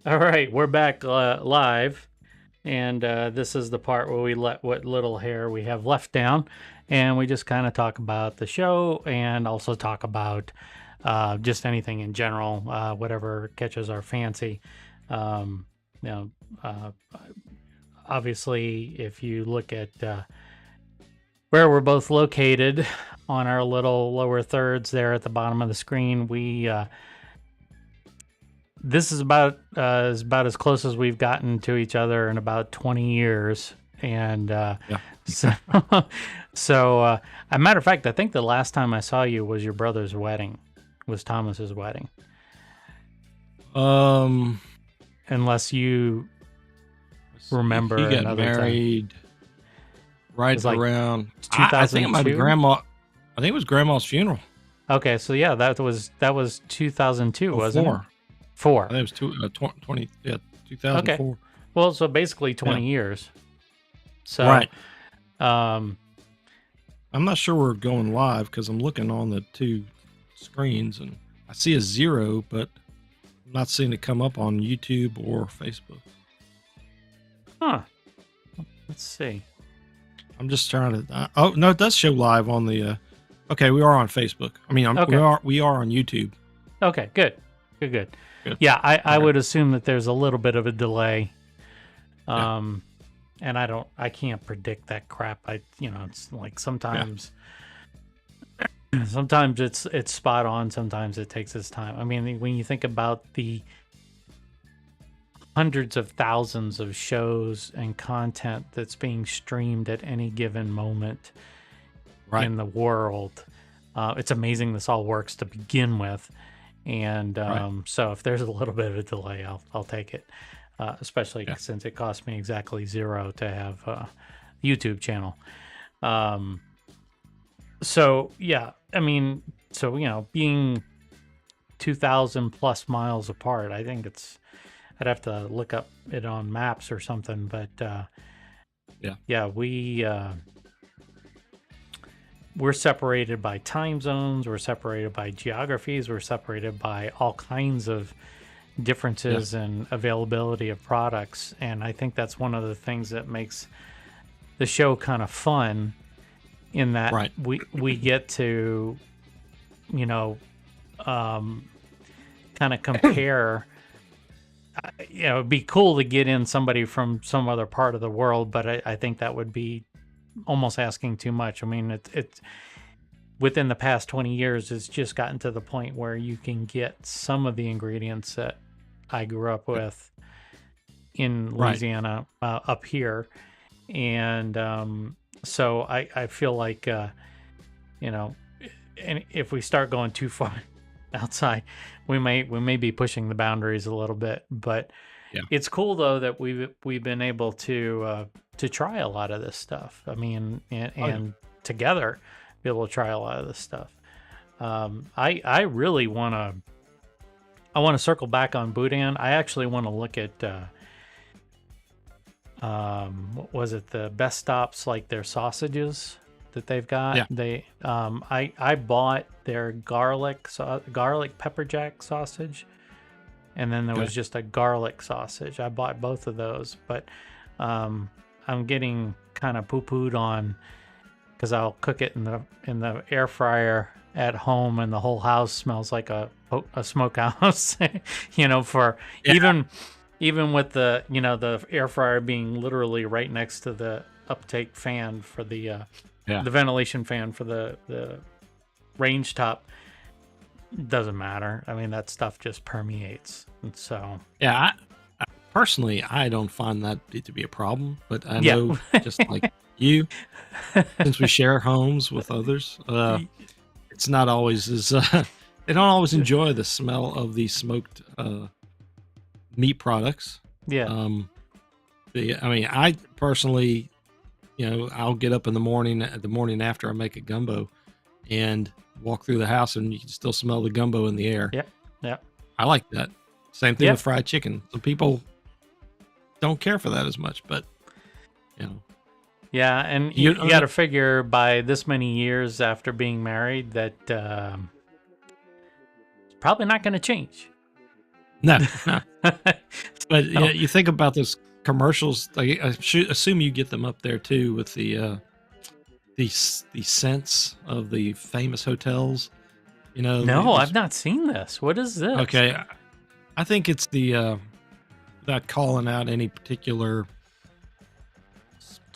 All right, we're back live, and this is the part where we let what little hair we have left down, and we just kind of talk about the show and also talk about just anything in general, whatever catches our fancy. Um, you know, uh, obviously, if you look at where we're both located on our little lower thirds there at the bottom of the screen, we this is about as close as we've gotten to each other in about 20 years. And Yeah. so, a matter of fact, I think the last time I saw you was your brother's wedding, was Thomas's wedding, Um, unless you let's see. He remember got another time. married It right was like around. I think it might be 2002. grandma. I think it was grandma's funeral. Okay, so yeah, that was 2002, Oh, wasn't it? four. I Four. think it was 20. Yeah, Okay. 2004. Well, so basically Yeah. 20 years. So, Right. um, I'm not sure we're going live because I'm looking on the two screens and I see a 0, but I'm not seeing it come up on YouTube or Facebook. huh. Let's see. I'm just trying to. Oh no, it does show live on the. Okay, we are on Facebook. I mean, Okay. we are on YouTube. Okay, good. Good. Good. Yeah, I Okay. would assume that there's a little bit of a delay. Yeah. And I can't predict that crap. It's like sometimes sometimes it's spot on, sometimes it takes its time. I mean, when you think about the hundreds of thousands of shows and content that's being streamed at any given moment Right. in the world, it's amazing this all works to begin with. And Right. so if there's a little bit of a delay, I'll take it, especially Yeah. since it cost me exactly zero to have a YouTube channel. Um, so yeah, I mean, being 2,000 plus miles apart, I think I'd have to look up it on maps or something, but yeah, we're separated by time zones, we're separated by geographies, we're separated by all kinds of differences in availability of products. And I think that's one of the things that makes the show kind of fun, in that Right. we get to, you know, kind of compare. It'd be cool to get in somebody from some other part of the world, but I think that would be almost asking too much. I mean, it's within the past 20 years, it's just gotten to the point where you can get some of the ingredients that I grew up with in Right. Louisiana up here. And so I feel like, and if we start going too far outside, we may be pushing the boundaries a little bit. But Yeah. it's cool though that we've been able to try a lot of this stuff. I mean, and together be able to try a lot of this stuff. I really want to circle back on Boudin. I actually want to look at what was it, the best stops, like their sausages that they've got. Yeah. They I bought their garlic pepper jack sausage, and then there was just a garlic sausage. I bought both of those, but I'm getting kind of poo-pooed on because I'll cook it in the air fryer at home, and the whole house smells like a smokehouse. For Yeah. even with the air fryer being literally right next to the uptake fan for the ventilation fan for the range top, doesn't matter. I mean, that stuff just permeates. And so Yeah. Personally, I don't find that to be a problem, but I yeah. know just like you, since we share homes with others, it's not always as they don't always enjoy the smell of the smoked meat products. Yeah. I mean, I personally, I'll get up in the morning after I make a gumbo and walk through the house and you can still smell the gumbo in the air. Yeah. I like that. Same thing Yep. with fried chicken. Some people don't care for that as much, but Yeah, and you got to figure by this many years after being married that it's probably not going to change. No, no. But No. yeah, you think about those commercials. Like, I should assume you get them up there too with the scents of the famous hotels. You know, No, I've those. not seen this. What is this? Okay, I think it's the not calling out any particular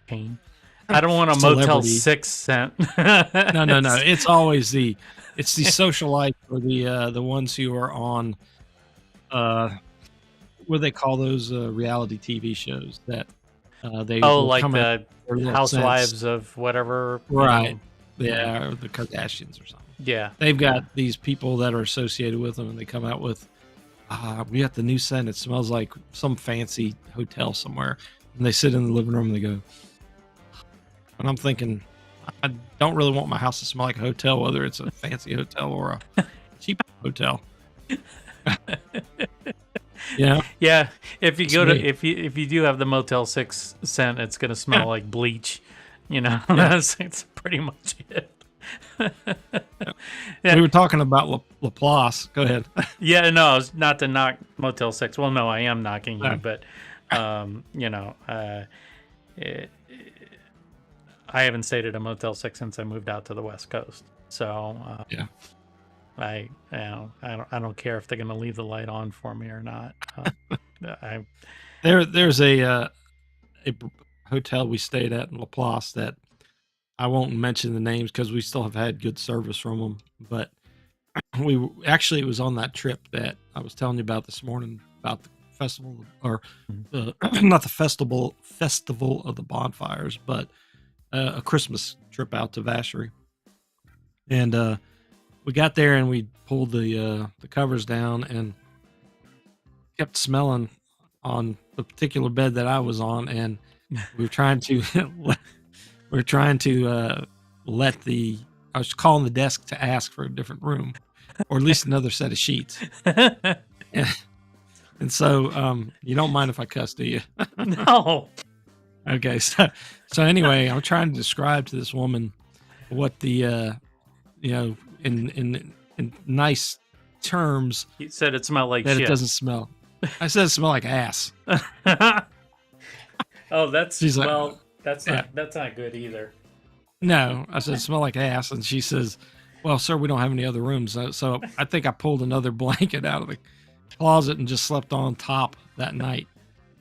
Chain. I don't want a Motel celebrity. 6 scent. No, no, no. It's always the socialites or the ones who are on what do they call those reality TV shows that they Oh, will like come out the with their little Housewives scents. of whatever. Right. Yeah. Yeah, or the Kardashians or something. Yeah. They've got these people that are associated with them, and they come out with, we got the new scent. It smells like some fancy hotel somewhere. And they sit in the living room and they go, and I'm thinking, I don't really want my house to smell like a hotel, whether it's a fancy hotel or a cheap hotel. Yeah. Yeah. If you It's go to me. if you do have the Motel 6 scent, it's gonna smell Yeah. like bleach. You know, Yeah. it's pretty much it. We were talking about Laplace. Go ahead. Yeah, no, it's not to knock Motel 6. Well, no, I am knocking you, No. but you know, I haven't stayed at a Motel 6 since I moved out to the West Coast. So Yeah. I don't care if they're gonna leave the light on for me or not. There's a hotel we stayed at in Laplace that I won't mention the names because we still have had good service from them. But it was on that trip that I was telling you about this morning about the festival, or not the festival of the bonfires, but a Christmas trip out to Vacherie. And we got there and we pulled the covers down and kept smelling on the particular bed that I was on, and we were trying to let the I was calling the desk to ask for a different room, or at least another set of sheets. And so you don't mind if I cuss, do you? No. Okay, so anyway, I'm trying to describe to this woman what the in nice terms You said it smelled like that shit. it doesn't smell. I said it smelled like ass. Oh, that's She's like, well. That's yeah. that's not good either. No, I said it smelled like ass, and she says, "Well, sir, we don't have any other rooms." So I think I pulled another blanket out of the closet and just slept on top that night.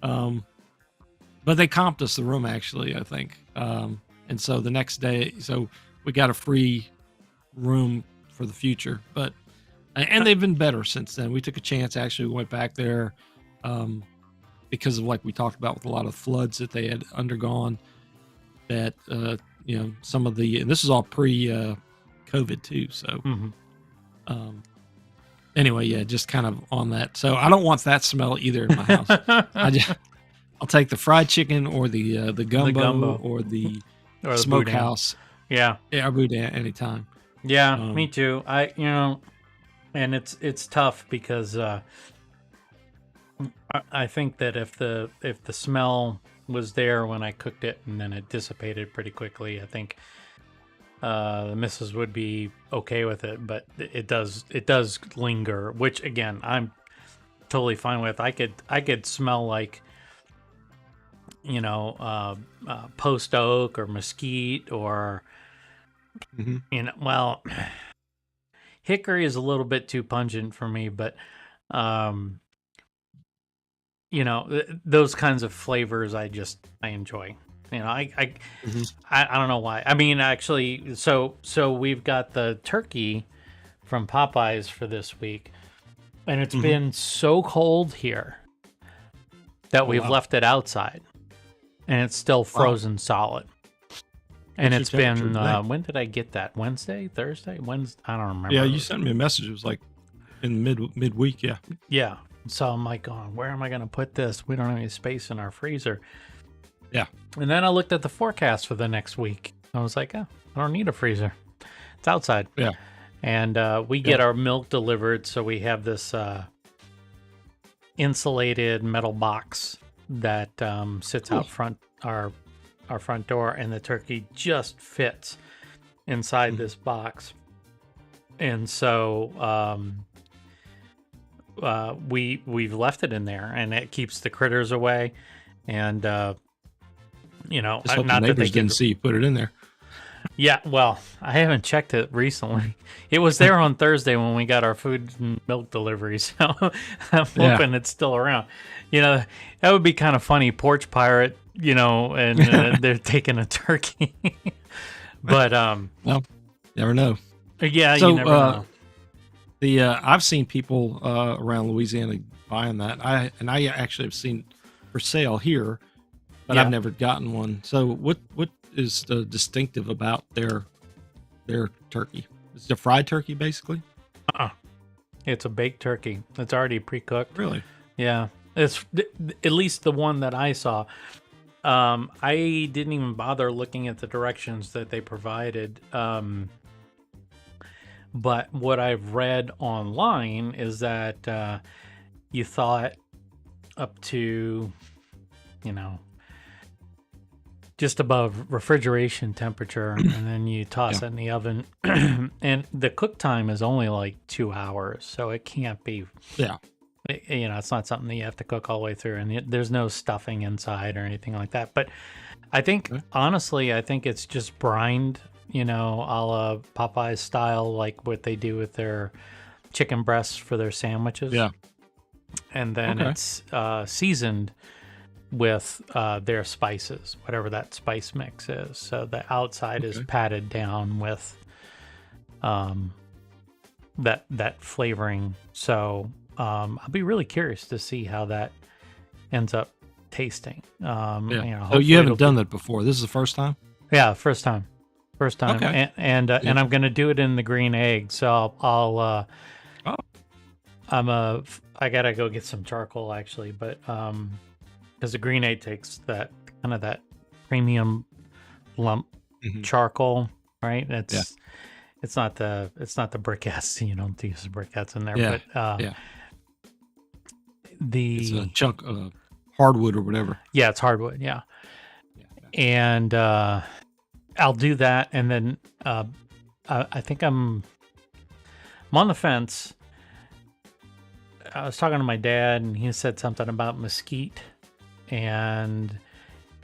But they comped us the room, actually, I think. And so the next day, so we got a free room for the future. And they've been better since then. We took a chance. Actually, we went back there because of, like we talked about, with a lot of floods that they had undergone. That some of the, and this is all pre-COVID too. So anyway, yeah, just kind of on that. So I don't want that smell either in my house. I'll take the fried chicken or the gumbo, or the Or the smokehouse. Yeah. Yeah, boudin anytime. Yeah, me too. And it's tough because I think that if the smell was there when I cooked it and then it dissipated pretty quickly, I think the missus would be okay with it. But it does linger, which again I'm totally fine with. I could smell like post oak or mesquite or well, hickory is a little bit too pungent for me, but those kinds of flavors I enjoy. I don't know why. I mean, actually, so we've got the turkey from Popeyes for this week, and it's been so cold here that we've left it outside, and it's still frozen solid. And it's been, when did I get that? Wednesday? Thursday? Wednesday? I don't remember. Yeah, you sent me a message. It was like in midweek, yeah. Yeah. So I'm like, where am I going to put this? We don't have any space in our freezer. Yeah. And then I looked at the forecast for the next week. I was like, I don't need a freezer. It's outside. Yeah. And we get our milk delivered, so we have this insulated metal box that sits out front our front door, and the turkey just fits inside this box. And so we've left it in there, and it keeps the critters away. And Just hope the not that they neighbors didn't see you put it in there. Yeah, well, I haven't checked it recently. It was there on Thursday when we got our food and milk delivery, so I'm hoping it's still around. That would be kind of funny, porch pirate, and they're taking a turkey. But well, never know. Yeah, so, you never know. I've seen people around Louisiana buying that. I actually have seen for sale here, but I've never gotten one. So what is the distinctive about their turkey? Is it a fried turkey basically? It's a baked turkey. It's already pre-cooked. Really? Yeah. It's at least the one that I saw. I didn't even bother looking at the directions that they provided. But what I've read online is that you thaw it up to, just above refrigeration temperature, and then you toss it in the oven. And the cook time is only like 2 hours, so it can't be. Yeah. It's not something that you have to cook all the way through, and there's no stuffing inside or anything like that. But I think, honestly, it's just brined, a la Popeyes style, like what they do with their chicken breasts for their sandwiches. Yeah. And then it's seasoned with their spices, whatever that spice mix is. So the outside is patted down with that flavoring. So I'll be really curious to see how that ends up tasting. So you haven't done that before. This is the first time? Yeah, first time. Okay. And I'm going to do it in the green egg. So I got to go get some charcoal actually, but because the green egg takes that kind of that premium lump charcoal, right? It's not the briquettes. You don't use the briquettes in there, but it's a chunk of hardwood or whatever. Yeah, it's hardwood. Yeah. And I'll do that, and then I think I'm on the fence. I was talking to my dad, and he said something about mesquite, and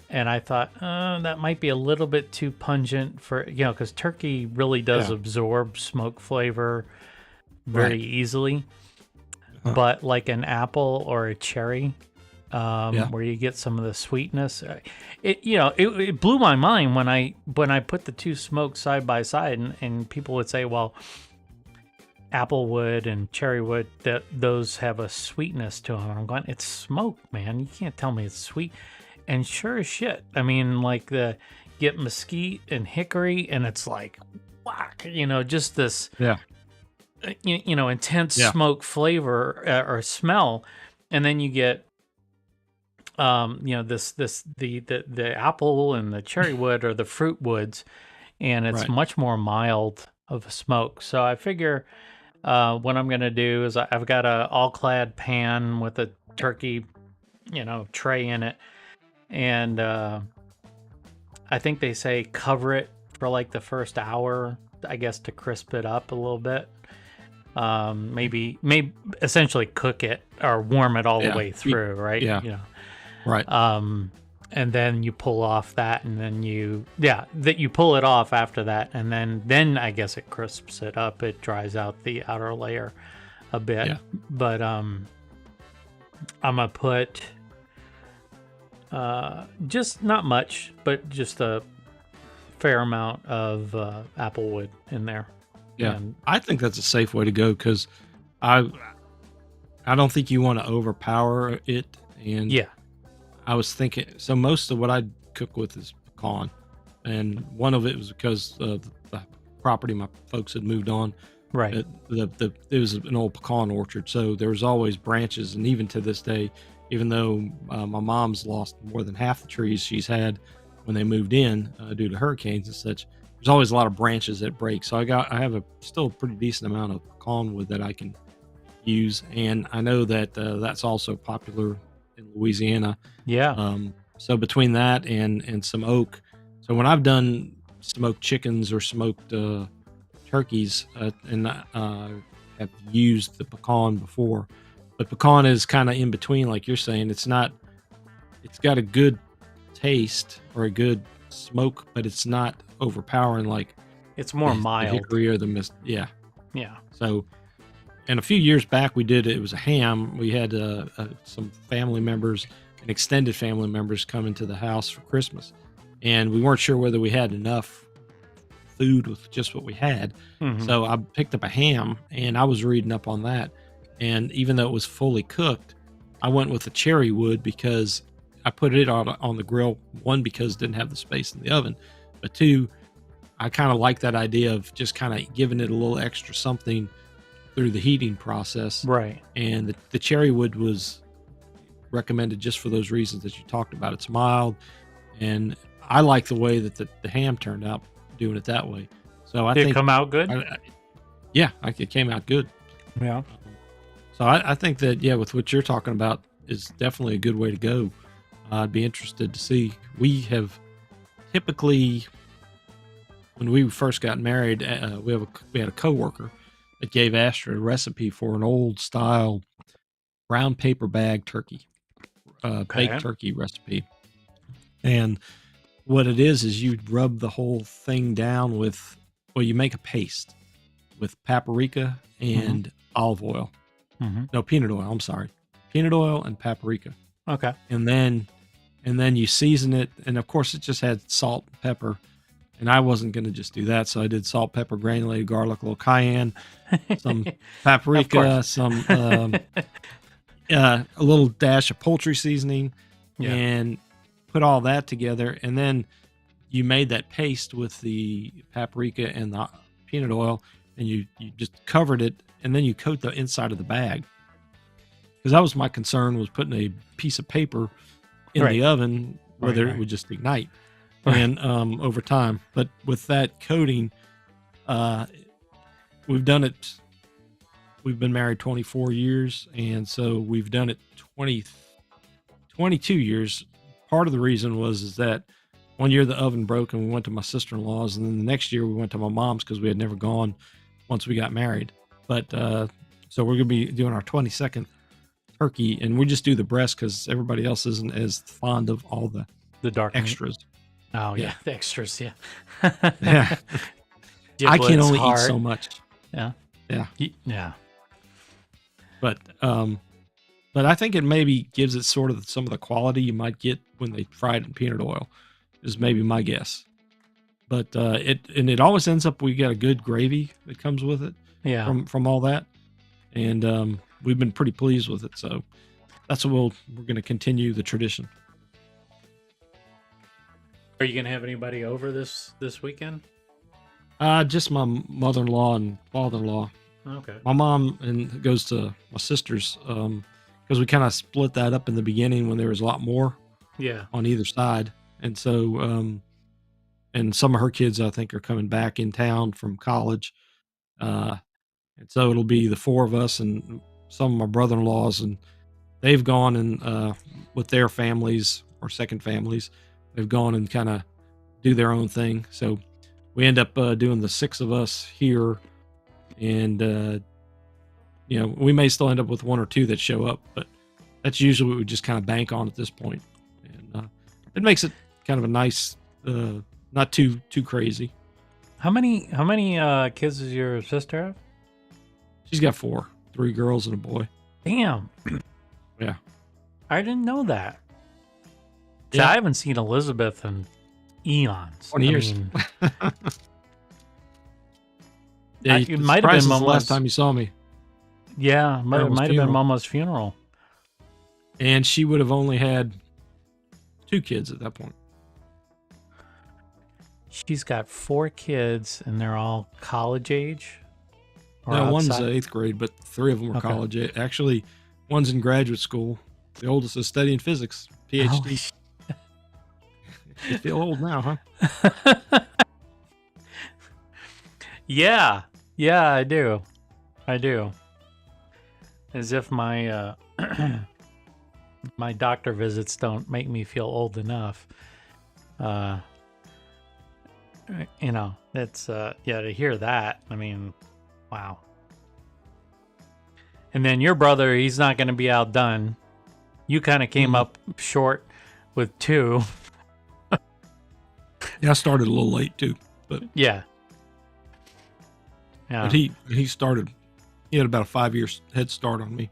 I thought that might be a little bit too pungent for because turkey really does absorb smoke flavor very easily, but like an apple or a cherry, where you get some of the sweetness, it blew my mind when I put the two smokes side by side, and people would say, well, apple wood and cherry wood, that those have a sweetness to them. And I'm going, it's smoke, man. You can't tell me it's sweet. And sure as shit, I mean, like get mesquite and hickory, and it's like, whack, just this, intense smoke flavor or smell, and then you get, the apple and the cherry wood or the fruit woods, and it's much more mild of a smoke. So I figure. What I'm going to do is I've got a all-clad pan with a turkey, tray in it. And I think they say cover it for like the first hour, I guess, to crisp it up a little bit. Maybe essentially cook it or warm it all the way through, right? Yeah. Right. And then you pull off that, and then you pull it off after that, and then I guess it crisps it up. It dries out the outer layer a bit. Yeah. But I'm gonna put just not much, but just a fair amount of applewood in there. Yeah, and I think that's a safe way to go, because I don't think you want to overpower it. And I was thinking, so most of what I cook with is pecan, and one of it was because the property my folks had moved on. Right. It was an old pecan orchard, so there was always branches, and even to this day, even though my mom's lost more than half the trees she's had when they moved in due to hurricanes and such, there's always a lot of branches that break. So I have still a pretty decent amount of pecan wood that I can use, and I know that that's also popular in Louisiana. Yeah. So between that and some oak, so when I've done smoked chickens or smoked turkeys, and have used the pecan before, But pecan is kind of in between, like you're saying. It's not. It's got a good taste or a good smoke, but it's not overpowering like It's more the mild. hickory or the mist. Yeah. Yeah. So, and a few years back, we did it was a ham. We had some family members and extended family members come into the house for Christmas, and we weren't sure whether we had enough food with just what we had. Mhm. So I picked up a ham, and I was reading up on that. And even though it was fully cooked, I went with the cherry wood because I put it on the grill. One, because it didn't have the space in the oven, but two, I kind of like that idea of just kind of giving it a little extra something through the heating process. Right. And the cherry wood was recommended just for those reasons that you talked about. It's mild, and I like the way that the ham turned out doing it that way. So I Did think it come out good? it came out good. Yeah. So I think that, yeah, with what you're talking about is definitely a good way to go. I'd be interested to see. We have typically, when we first got married, we had a coworker that gave Astra a recipe for an old style brown paper bag turkey, baked turkey recipe. And what it is you rub the whole thing down with, well, you make a paste with paprika and olive oil. No, peanut oil. I'm sorry. Peanut oil and paprika. Okay. And then you season it. And of course, it just had salt, pepper. And I wasn't going to just do that. So I did salt, pepper, granulated garlic, a little cayenne, some paprika, some a little dash of poultry seasoning, and put all that together. And then you made that paste with the paprika and the peanut oil, and you just covered it, and then you coat the inside of the bag. Because that was my concern, was putting a piece of paper in the oven, whether it would just ignite. And over time. But with that coating, we've done it. We've been married 24 years, and so we've done it 22 years. Part of the reason is that one year the oven broke and we went to my sister-in-law's, and then the next year we went to my mom's because we had never gone once we got married. But so we're going to be doing our 22nd turkey, and we just do the breast because everybody else isn't as fond of all the dark extras. Meat. Oh yeah, the extras. Yeah. Yeah. I can only eat so much. Yeah. Yeah. Yeah. But I think it maybe gives it sort of some of the quality you might get when they fry it in peanut oil, is maybe my guess. But it always ends up, we got a good gravy that comes with it. Yeah. From all that, and we've been pretty pleased with it. So that's what we're going to continue the tradition. Are you going to have anybody over this weekend? Just my mother-in-law and father-in-law. Okay. My mom goes to my sister's because we kind of split that up in the beginning when there was a lot more on either side. And so and some of her kids, I think, are coming back in town from college. And so it'll be the four of us and some of my brother-in-laws, and they've gone and with their families or second families, they've gone and kind of do their own thing. So we end up doing the six of us here, and we may still end up with one or two that show up, but that's usually what we just kind of bank on at this point. And it makes it kind of a nice, not too crazy. How many kids does your sister have? She's got 4, 3 girls and a boy. Damn. Yeah. I didn't know that. Yeah. I haven't seen Elizabeth in eons. 20 years. Yeah, it might have been the last time you saw me. Yeah, might have been Mama's funeral. And she would have only had 2 kids at that point. She's got 4 kids, and they're all college age? No, one's 8th grade, but 3 of them are college age. Actually, one's in graduate school. The oldest is studying physics, PhD. Oh, you feel old now, huh? Yeah, I do. As if my my doctor visits don't make me feel old enough. That's to hear that. I mean, wow. And then your brother, he's not going to be outdone. You kind of came up short with 2. Yeah, I started a little late too, but Yeah. but he started. He had about a 5 year head start on me,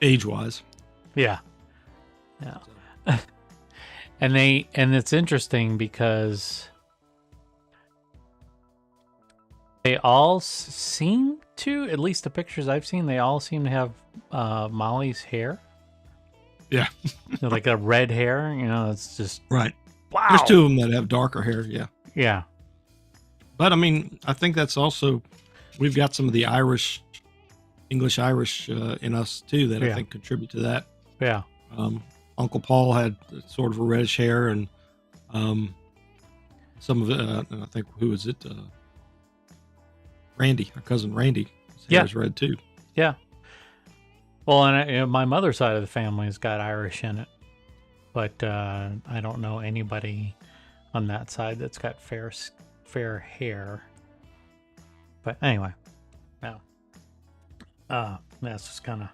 age wise. Yeah. And it's interesting because they all seem to, at least the pictures I've seen, they all seem to have Molly's hair. Yeah. Like a red hair, it's just right. Wow. There's 2 of them that have darker hair. Yeah. Yeah. But I mean, I think that's also, we've got some of the English Irish in us too that I think contribute to that. Yeah. Uncle Paul had sort of a reddish hair, and some of it, I think, who was it? Randy, our cousin Randy. His hair is red too. Yeah. Well, and my mother's side of the family has got Irish in it, but I don't know anybody on that side that's got fair hair. But anyway, that's just kind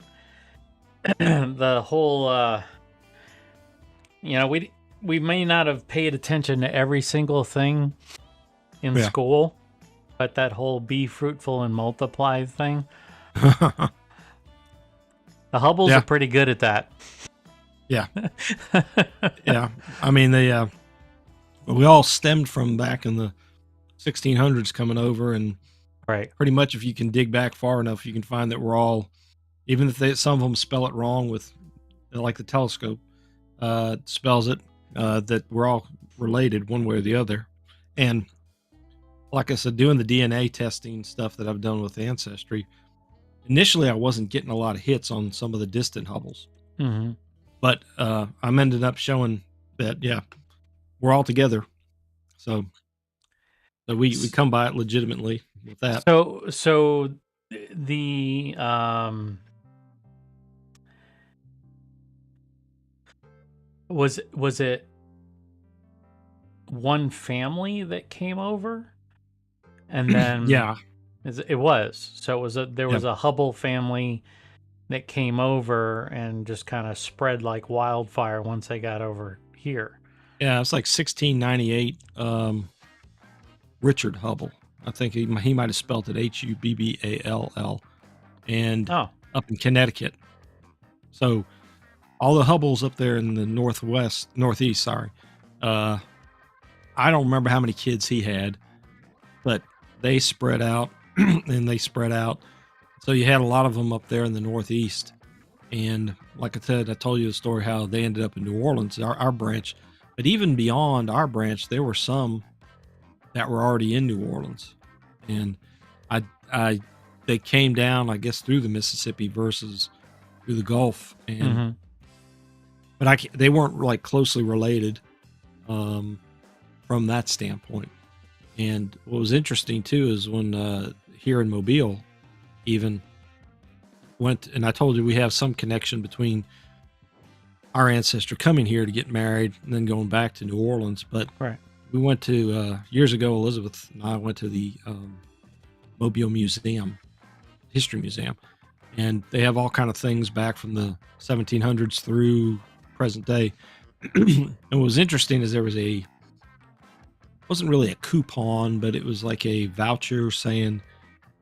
of the whole. We may not have paid attention to every single thing in school, but that whole be fruitful and multiply thing. The Hubbles are pretty good at that. Yeah. Yeah. I mean, we all stemmed from back in the 1600s coming over, and pretty much if you can dig back far enough, you can find that we're all, even if some of them spell it wrong with, like the telescope spells it, that we're all related one way or the other. And like I said, doing the DNA testing stuff that I've done with Ancestry, initially I wasn't getting a lot of hits on some of the distant Hubbles. Mm-hmm. But I'm ended up showing that, we're all together. So we come by it legitimately with that. So the was it one family that came over, and then it was. So there was a Hubble family that came over and just kind of spread like wildfire once they got over here. Yeah, it's like 1698. Richard Hubble. I think he might have spelled it Hubball, and up in Connecticut. So all the Hubbles up there in the northeast. Sorry, I don't remember how many kids he had, but they spread out, and they spread out. So you had a lot of them up there in the northeast, and like I said, I told you the story how they ended up in New Orleans, our branch. But even beyond our branch, there were some that were already in New Orleans, and they came down, I guess, through the Mississippi versus through the Gulf, and but they weren't like closely related from that standpoint. And what was interesting too is when here in Mobile, even went, and I told you we have some connection between our ancestor coming here to get married and then going back to New Orleans, but we went to years ago. Elizabeth and I went to the Mobile Museum, History Museum, and they have all kind of things back from the 1700s through present day. And what was interesting is there was wasn't really a coupon, but it was like a voucher saying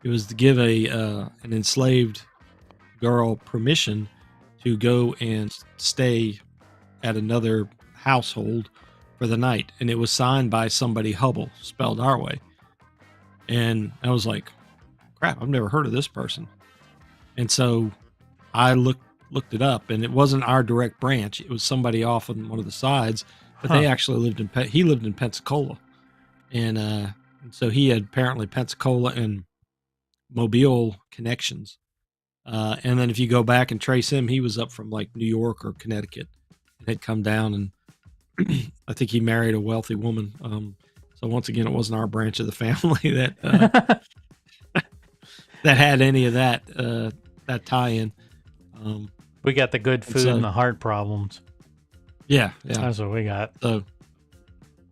it was to give an enslaved girl permission to go and stay at another household for the night, and it was signed by somebody Hubble, spelled our way. And I was like, crap, I've never heard of this person. And so I looked it up, and it wasn't our direct branch. It was somebody off on one of the sides, but they actually lived in Pensacola. And so he had apparently Pensacola and Mobile connections. And then if you go back and trace him, he was up from like New York or Connecticut and had come down, and I think he married a wealthy woman. So once again, it wasn't our branch of the family that that had any of that tie-in. We got the good food and the heart problems. Yeah. That's what we got. So,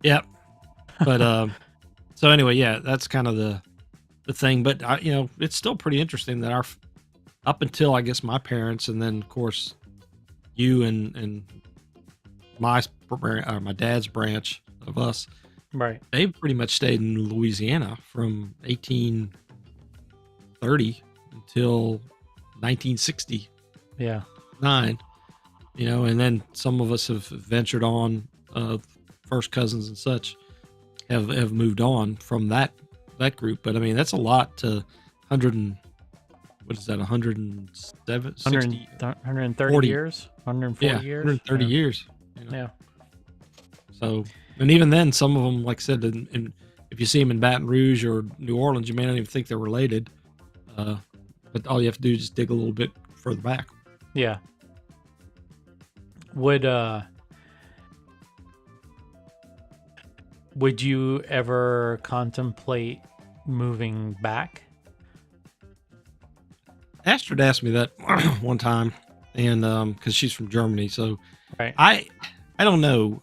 yeah. But so anyway, that's kind of the thing. But it's still pretty interesting that up until I guess my parents, and then of course you and my dad's branch of us, Right. they pretty much stayed in Louisiana from 1830 until 1969. Yeah. And then some of us have ventured on, first cousins and such have moved on from that group. But I mean, that's a lot to 100 and what is that, 107, 60, 130 40. years, 140 years. 130 yeah. years. Yeah. So, and even then, some of them, like I said, if you see them in Baton Rouge or New Orleans, you may not even think they're related. But all you have to do is just dig a little bit further back. Yeah. Would you ever contemplate moving back? Astrid asked me that one time, and because she's from Germany, so Right. I don't know.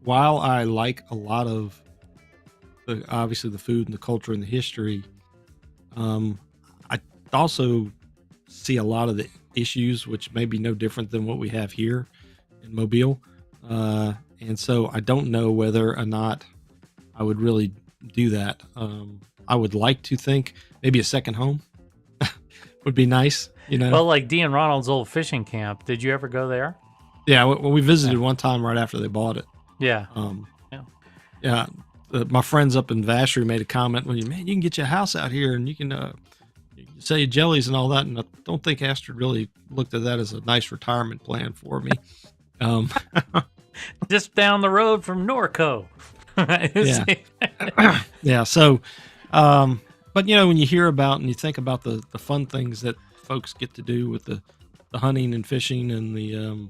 While I like a lot of obviously the food and the culture and the history, I also see a lot of the issues, which may be no different than what we have here in Mobile. And so I don't know whether or not I would really do that. I would like to think maybe a second home would be nice, Well, like Dee and Ronald's old fishing camp. Did you ever go there? Yeah, well, we visited one time right after they bought it. Yeah. Yeah. My friends up in Vacherie made a comment when you can get your house out here and you can sell your jellies and all that. And I don't think Astrid really looked at that as a nice retirement plan for me. Just down the road from Norco. Yeah. Yeah. So, but when you hear about and you think about the fun things that folks get to do with the hunting and fishing and the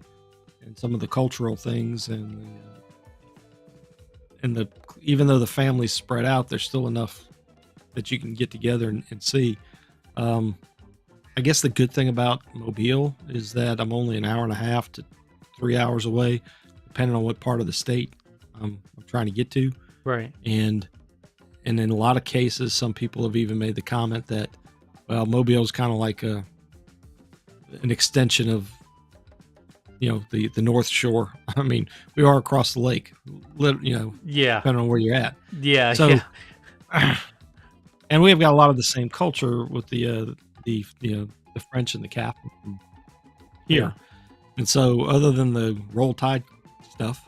and some of the cultural things and even though the family's spread out, there's still enough that you can get together and see. I guess the good thing about Mobile is that I'm only an hour and a half to 3 hours away, depending on what part of the state I'm trying to get to. Right. And in a lot of cases, some people have even made the comment that, well, Mobile is kind of like an extension of, the North Shore. I mean, we are across the lake, Yeah. depending on where you're at. Yeah. So, yeah. and we've got a lot of the same culture with the French and the Catholic here. Yeah. And so, other than the Roll Tide stuff,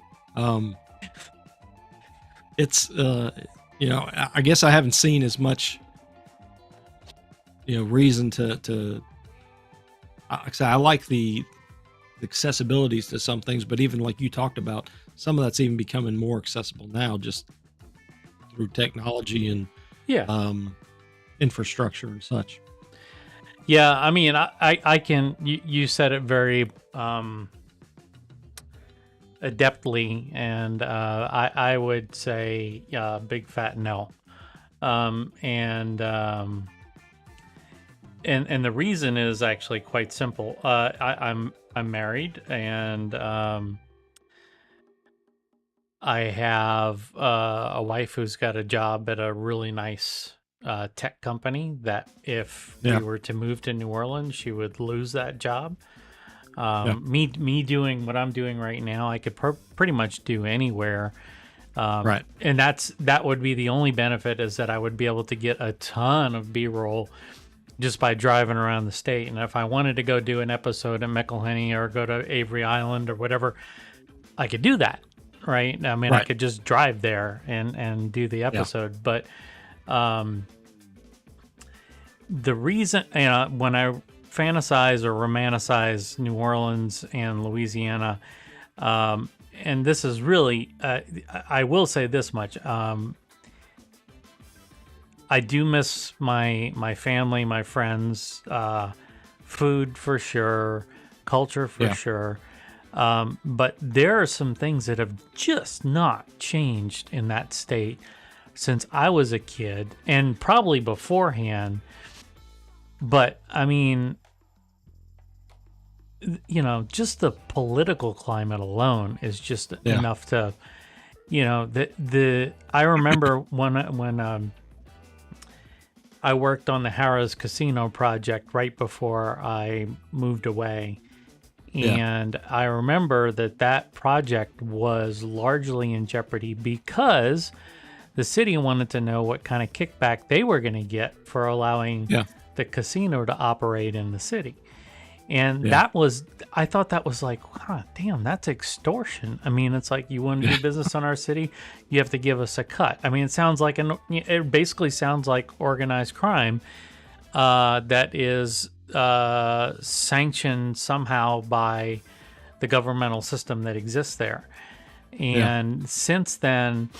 it's I guess I haven't seen as much reason to. I like the accessibilities to some things, but even like you talked about, some of that's even becoming more accessible now, just through technology and infrastructure and such. Yeah, I mean, I can. You said it very adeptly, and I would say big fat no. And the reason is actually quite simple. I'm married, and I have a wife who's got a job at a really nice tech company that if we were to move to New Orleans, she would lose that job. Me doing what I'm doing right now, I could pretty much do anywhere. Right. And that would be the only benefit, is that I would be able to get a ton of B-roll just by driving around the state. And if I wanted to go do an episode in McElhenney or go to Avery Island or whatever, I coid do that. Right. I mean, I could just drive there and do the episode. But the reason, when I fantasize or romanticize New Orleans and Louisiana, and this is really, I will say this much. I do miss my family, my friends, food for sure, culture for sure. But there are some things that have just not changed in that state since I was a kid, and probably beforehand. But I mean, just the political climate alone is just enough to, I remember when I worked on the Harrah's Casino project right before I moved away. And I remember that project was largely in jeopardy because the city wanted to know what kind of kickback they were going to get for allowing the casino to operate in the city. And I thought that was like, damn, that's extortion. I mean, it's like, you want to do business on our city, you have to give us a cut. I mean, it basically sounds like organized crime that is sanctioned somehow by the governmental system that exists there. And since then,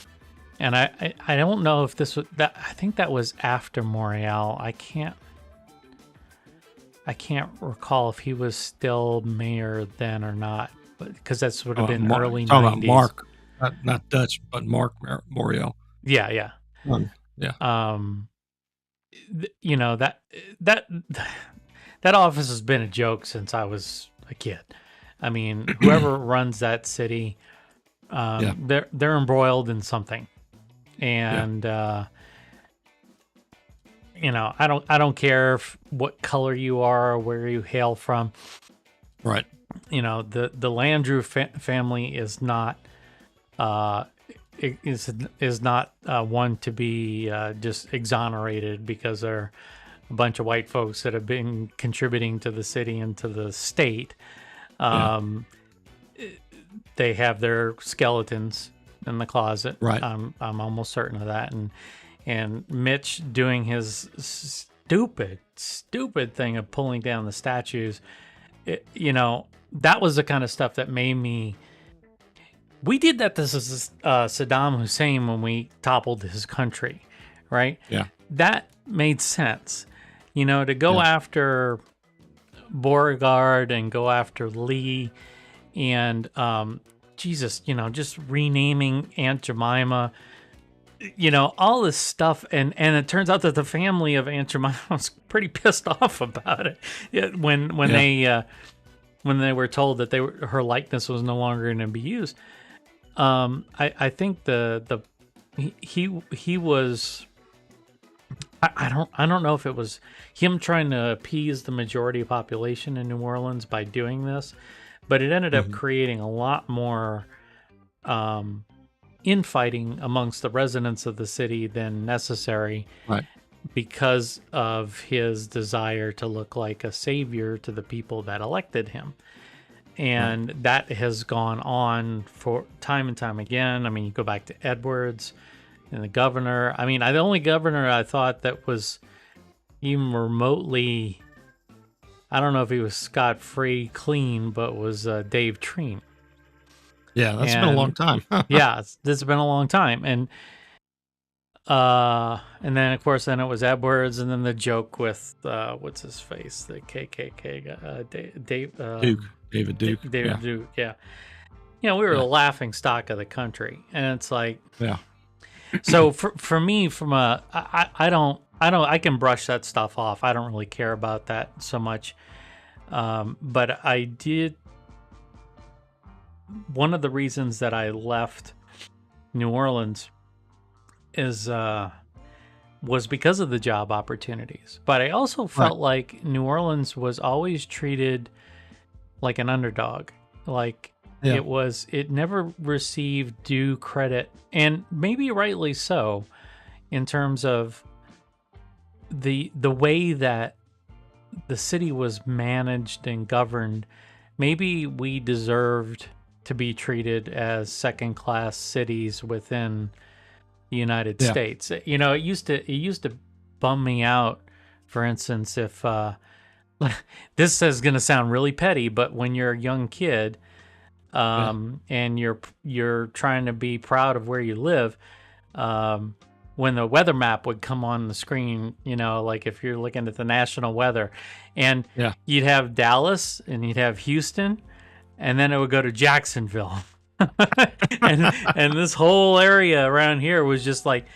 and I don't know if this was that. I think that was after Morial. I can't recall if he was still mayor then or not, because that would have been early 90s. About Mark, not Dutch, but Mark Morial. Yeah. You know, that office has been a joke since I was a kid. I mean, whoever runs that city, they're embroiled in something, and you know, I don't care what color you are or where you hail from. Right. You know, the Landrew family is not is not one to be just exonerated because they're a bunch of white folks that have been contributing to the city and to the state. They have their skeletons in the closet. Right. I'm almost certain of that. And Mitch doing his stupid thing of pulling down the statues, you know, that was the kind of stuff that made me. We did that to Saddam Hussein when we toppled his country, right? Yeah. That made sense. You know, to go after Beauregard and go after Lee and, Jesus, you know, just renaming Aunt Jemima, you know, all this stuff. And it turns out that the family of Aunt Jemima was pretty pissed off about it when they were told that her likeness was no longer going to be used. I think he was. I don't know if it was him trying to appease the majority population in New Orleans by doing this, but it ended up creating a lot more infighting amongst the residents of the city than necessary, right? Because of his desire to look like a savior to the people that elected him. And that has gone on for time and time again. I mean, you go back to Edwards and the governor. I mean, the only governor I thought that was even remotely, I don't know if he was scot-free clean, but was Dave Treen. Yeah, that's been a long time. Yeah, it's been a long time. And then of course it was Edwards, and then the joke with what's his face, the KKK guy, David Duke. Duke, yeah. You know, we were the laughing stock of the country, and it's like, So for me, I can brush that stuff off. I don't really care about that so much. But I did. One of the reasons that I left New Orleans was because of the job opportunities. But I also felt like New Orleans was always treated like an underdog. Like it never received due credit, and maybe rightly so, in terms of the way that the city was managed and governed. Maybe we deserved to be treated as second-class cities within the United States. You know, it used to bum me out, for instance, if this is going to sound really petty, but when you're a young kid and you're trying to be proud of where you live, when the weather map would come on the screen, you know, like if you're looking at the national weather, and you'd have Dallas and you'd have Houston, and then it would go to Jacksonville. and this whole area around here was just like,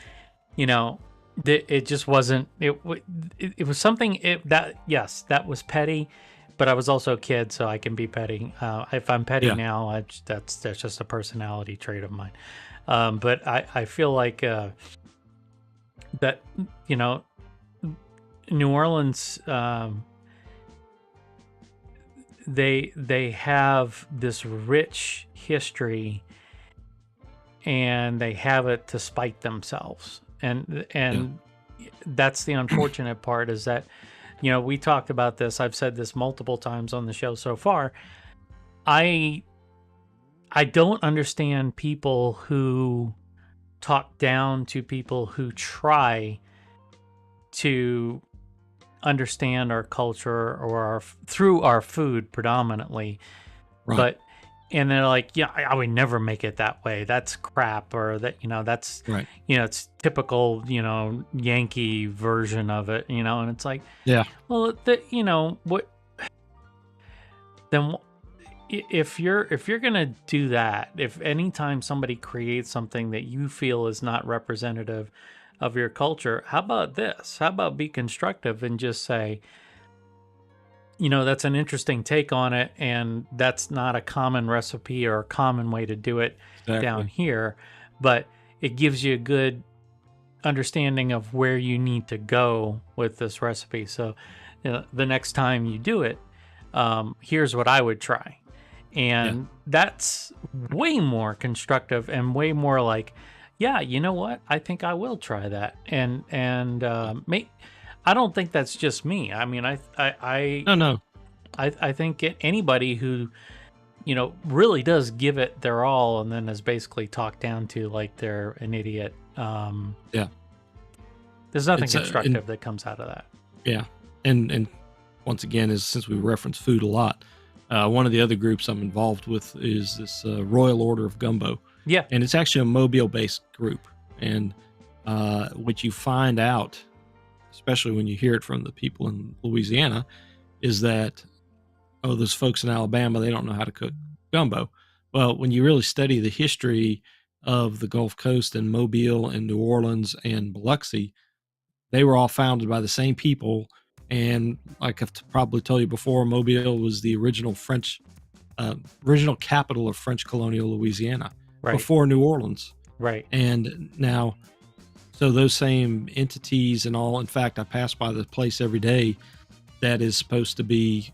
you know, it just wasn't, it was something that was petty, but I was also a kid, so I can be petty. If I'm petty now, that's just a personality trait of mine. But I feel like that, you know, New Orleans, they have this rich history, and they have it to spite themselves, and Yeah. that's the unfortunate part, is that, we talked about this. I've said this multiple times on the show so far. I don't understand people who talk down to people who try to understand our culture, or through our food predominantly. Right. But and they're like, yeah, I would never make it that way, that's crap, or that, that's Right. it's typical, Yankee version of it, and it's like, Yeah. well, what then, if you're gonna do that, if anytime somebody creates something that you feel is not representative of your culture, how about this? How about be constructive and just say, that's an interesting take on it, and that's not a common recipe or a common way to do it down Exactly. here, but it gives you a good understanding of where you need to go with this recipe. So, the next time you do it, here's what I would try. Yeah. And that's way more constructive and way more like, yeah, you know what? I think I will try that. And I don't think that's just me. I mean, No. I think anybody who, really does give it their all and then is basically talked down to like they're an idiot. Yeah. There's nothing It's constructive that comes out of that. Yeah. And once again, since we reference food a lot, one of the other groups I'm involved with is this Royal Order of Gumbo. Yeah. And it's actually a Mobile-based group. And what you find out, especially when you hear it from the people in Louisiana, is that, those folks in Alabama, they don't know how to cook gumbo. Well, when you really study the history of the Gulf Coast and Mobile and New Orleans and Biloxi, they were all founded by the same people. And like I've probably told you before, Mobile was the original capital of French colonial Louisiana, Right. before New Orleans. Right. And now, so those same entities and all, in fact, I pass by the place every day that is supposed to be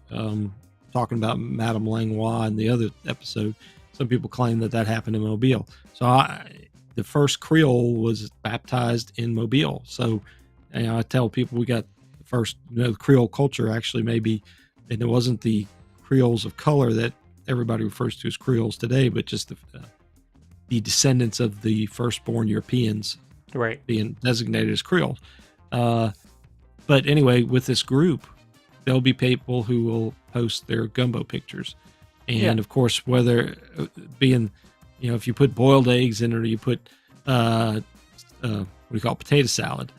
talking about Madame Langlois in the other episode. Some people claim that happened in Mobile. So the first Creole was baptized in Mobile. So I tell people we got the first Creole culture actually maybe, and it wasn't the Creoles of color that everybody refers to as Creoles today, but just the descendants of the firstborn Europeans, Right. being designated as Creole. But anyway, with this group, there'll be people who will post their gumbo pictures. And of course, whether being, if you put boiled eggs in it, or you put, what do you call it, potato salad,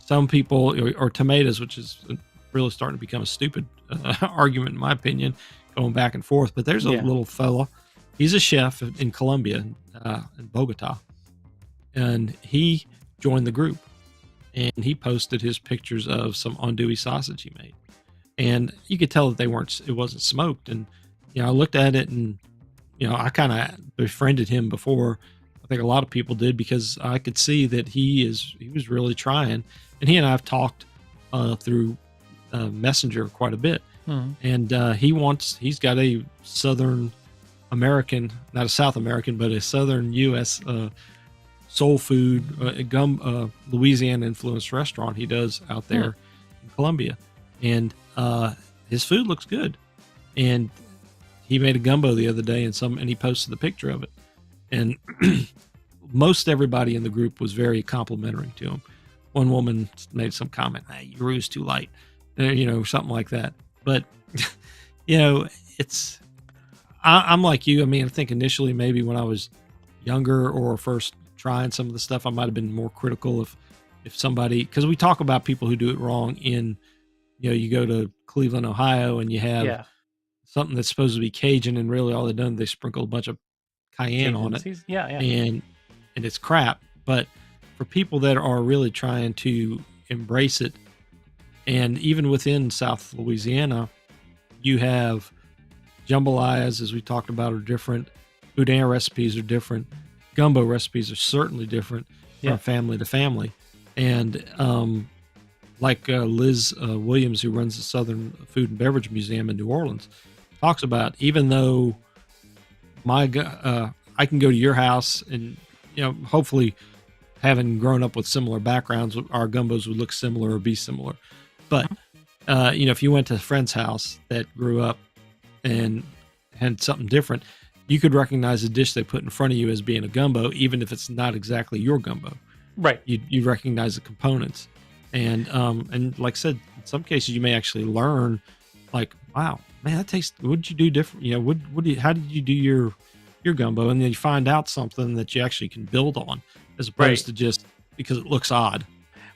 some people, or tomatoes, which is really starting to become a stupid argument, in my opinion, going back and forth. But there's a little fella, he's a chef in Colombia, in Bogota, and he joined the group. And he posted his pictures of some andouille sausage he made, and you could tell that it wasn't smoked. And I looked at it, and I kind of befriended him before. I think a lot of people did, because I could see that he was really trying. And he and I have talked through Messenger quite a bit, and he's got a Southern American, not a South American, but a Southern U.S. soul food, Louisiana influenced restaurant he does out there in Colombia. And his food looks good. And he made a gumbo the other day, and he posted the picture of it. And most everybody in the group was very complimentary to him. One woman made some comment, "Hey, your roux is too light," something like that. But I'm like you. I mean, I think initially maybe when I was younger or first trying some of the stuff, I might have been more critical if somebody, because we talk about people who do it wrong in, you go to Cleveland, Ohio, and you have something that's supposed to be Cajun, and really all they've done, they sprinkle a bunch of cayenne Cajun on it. season. Yeah. And it's crap. But for people that are really trying to embrace it, and even within South Louisiana, you have jambalayas, as we talked about, are different. Boudin recipes are different. Gumbo recipes are certainly different from family to family. And a like Liz Williams, who runs the Southern Food and Beverage Museum in New Orleans, talks about, even though I can go to your house and, hopefully having grown up with similar backgrounds, our gumbos would look similar or be similar. But, if you went to a friend's house that grew up and had something different, you could recognize the dish they put in front of you as being a gumbo, even if it's not exactly your gumbo. Right. You recognize the components. And like I said, in some cases you may actually learn, like, wow, man, that tastes, what did you do different? How did you do your gumbo? And then you find out something that you actually can build on, as opposed to just because it looks odd.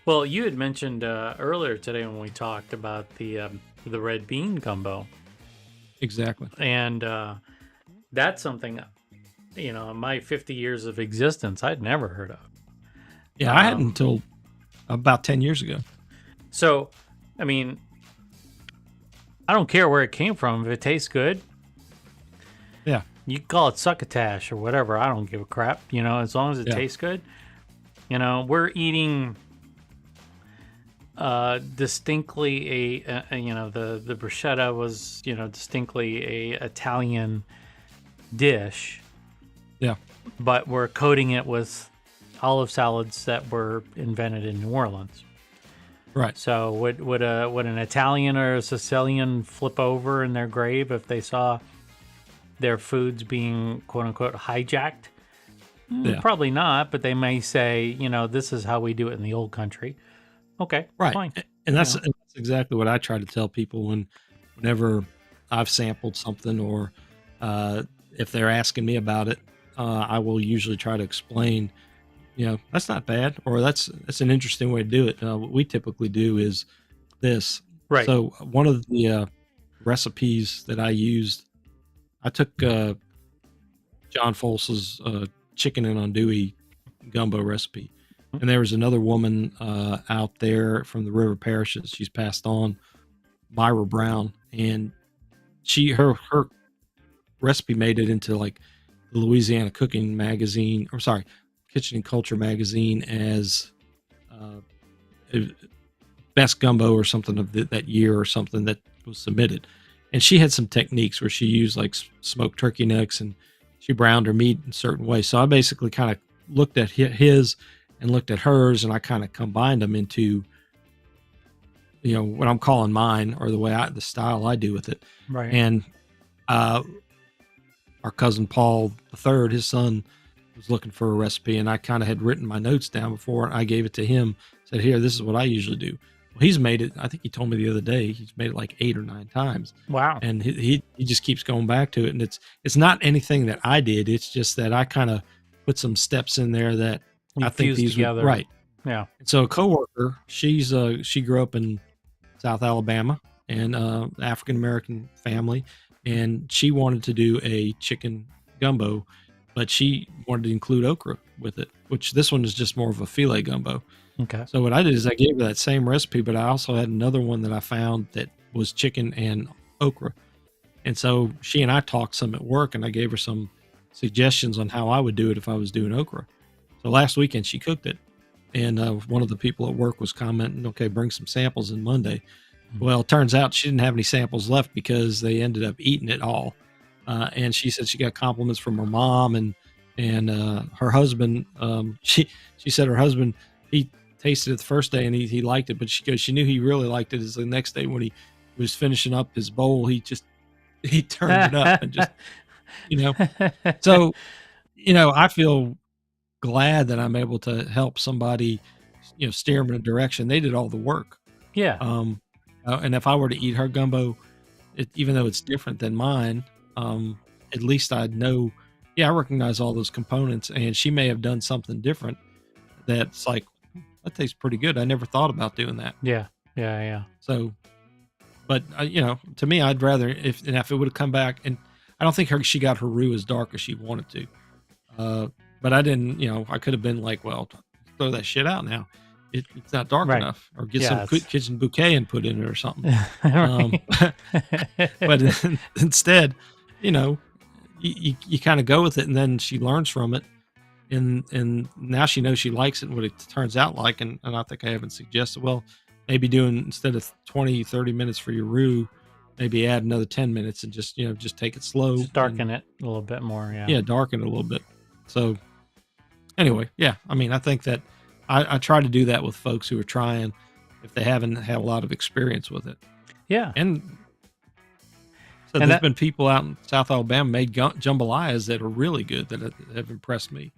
Well, you had mentioned earlier today when we talked about the red bean gumbo. Exactly. And that's something, in my 50 years of existence, I'd never heard of. Yeah, I hadn't until about 10 years ago. So, I mean, I don't care where it came from. If it tastes good, yeah, you can call it succotash or whatever. I don't give a crap, as long as it tastes good. We're eating distinctly the bruschetta was, distinctly a Italian dish. Yeah. But we're coating it with olive salads that were invented in New Orleans. Right. So would an Italian or a Sicilian flip over in their grave if they saw their foods being quote unquote hijacked? Yeah. Probably not, but they may say, this is how we do it in the old country. Okay, right. Fine. And that's exactly what I try to tell people whenever I've sampled something, or if they're asking me about it, I will usually try to explain, that's not bad, or that's an interesting way to do it. What we typically do is this. Right. So one of the recipes that I used, I took John Folse's chicken and andouille gumbo recipe. And there was another woman out there from the River Parishes. She's passed on, Myra Brown, and her recipe made it into like the Louisiana Cooking Magazine, or sorry, Kitchen and Culture Magazine, as best gumbo or something of that year, or something that was submitted. And she had some techniques where she used like smoked turkey necks, and she browned her meat in a certain way. So I basically kind of looked at his and looked at hers, and I kind of combined them into, what I'm calling mine, or the style I do with it. Right. And our cousin Paul III, his son, was looking for a recipe, and I kind of had written my notes down before, and I gave it to him, said, here, this is what I usually do. Well, he's made it, I think he told me the other day, he's made it like 8 or 9 times. Wow. And he just keeps going back to it. And it's not anything that I did. It's just that I kind of put some steps in there that I think these together. were right. Yeah. And so a coworker, she grew up in South Alabama, and African-American family. And she wanted to do a chicken gumbo, but she wanted to include okra with it, which this one is just more of a filet gumbo. Okay. So what I did is I gave her that same recipe, but I also had another one that I found that was chicken and okra. And so she and I talked some at work, and I gave her some suggestions on how I would do it if I was doing okra. So last weekend she cooked it, and one of the people at work was commenting, okay, bring some samples in Monday. Well, it turns out she didn't have any samples left because they ended up eating it all. And she said she got compliments from her mom and her husband. She said her husband, he tasted it the first day and he liked it, but she knew he really liked it is the next day when he was finishing up his bowl, he turned it up and just, so, I feel glad that I'm able to help somebody, steer them in a direction. They did all the work. Yeah. And if I were to eat her gumbo, even though it's different than mine, at least I'd know, I recognize all those components, and she may have done something different that's like, that tastes pretty good. I never thought about doing that. Yeah. So, but to me, I'd rather if it would have come back, and I don't think she got her roux as dark as she wanted to. But I didn't, I could have been like, well, throw that shit out now. It's not dark enough, or get some kitchen bouquet and put in it or something. But instead, you kind of go with it, and then she learns from it. And now she knows she likes it and what it turns out like. And I think I haven't suggested, well, maybe doing instead of 20, 30 minutes for your roux, maybe add another 10 minutes and just, just take it slow Just and darken it a little bit more. Yeah. yeah, darken it a little bit. So anyway, yeah, I mean, I think that I try to do that with folks who are trying if they haven't had a lot of experience with it. Yeah. And so And there's that, been people out in South Alabama made jambalayas that are really good that have impressed me.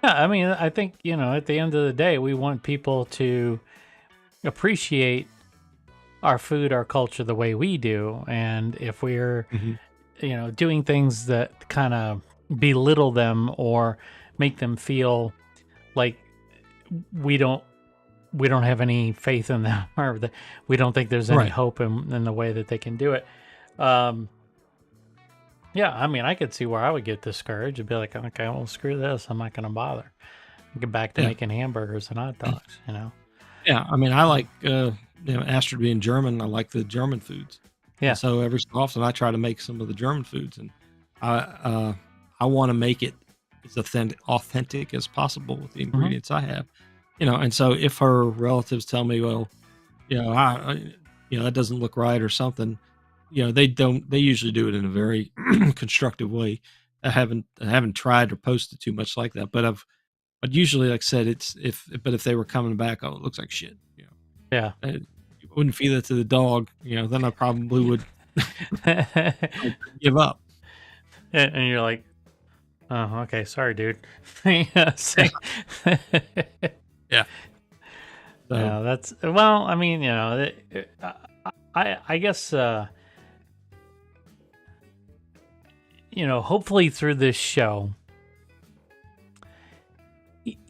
yeah, I mean, I think, at the end of the day, we want people to appreciate our food, our culture the way we do. And if we're, Mhm. doing things that kind of belittle them or make them feel like we don't we don't have any faith in them or that we don't think there's any Right. hope in the way that they can do it. Um, yeah, I mean, I could see where I would get discouraged and be like, okay, well, screw this. I'm not going to bother. Get back to Yeah. making hamburgers and hot dogs. Yeah, I mean, I like, Astrid being German, I like the German foods, and Yeah. so every so often I try to make some of the German foods, and I, I wanna make it as authentic as possible with the Hmm. ingredients I have, and so if her relatives tell me, "Well, that doesn't look right," or something, they usually do it in a very constructive way. I haven't tried or posted too much like that, but usually, like I said, if they were coming back, "Oh, it looks like shit," Yeah. you wouldn't feed it to the dog, then I probably would and give up. you're like, oh, okay. Sorry, dude. Yeah. Yeah. So, Yeah, that's well. I mean, I guess hopefully through this show,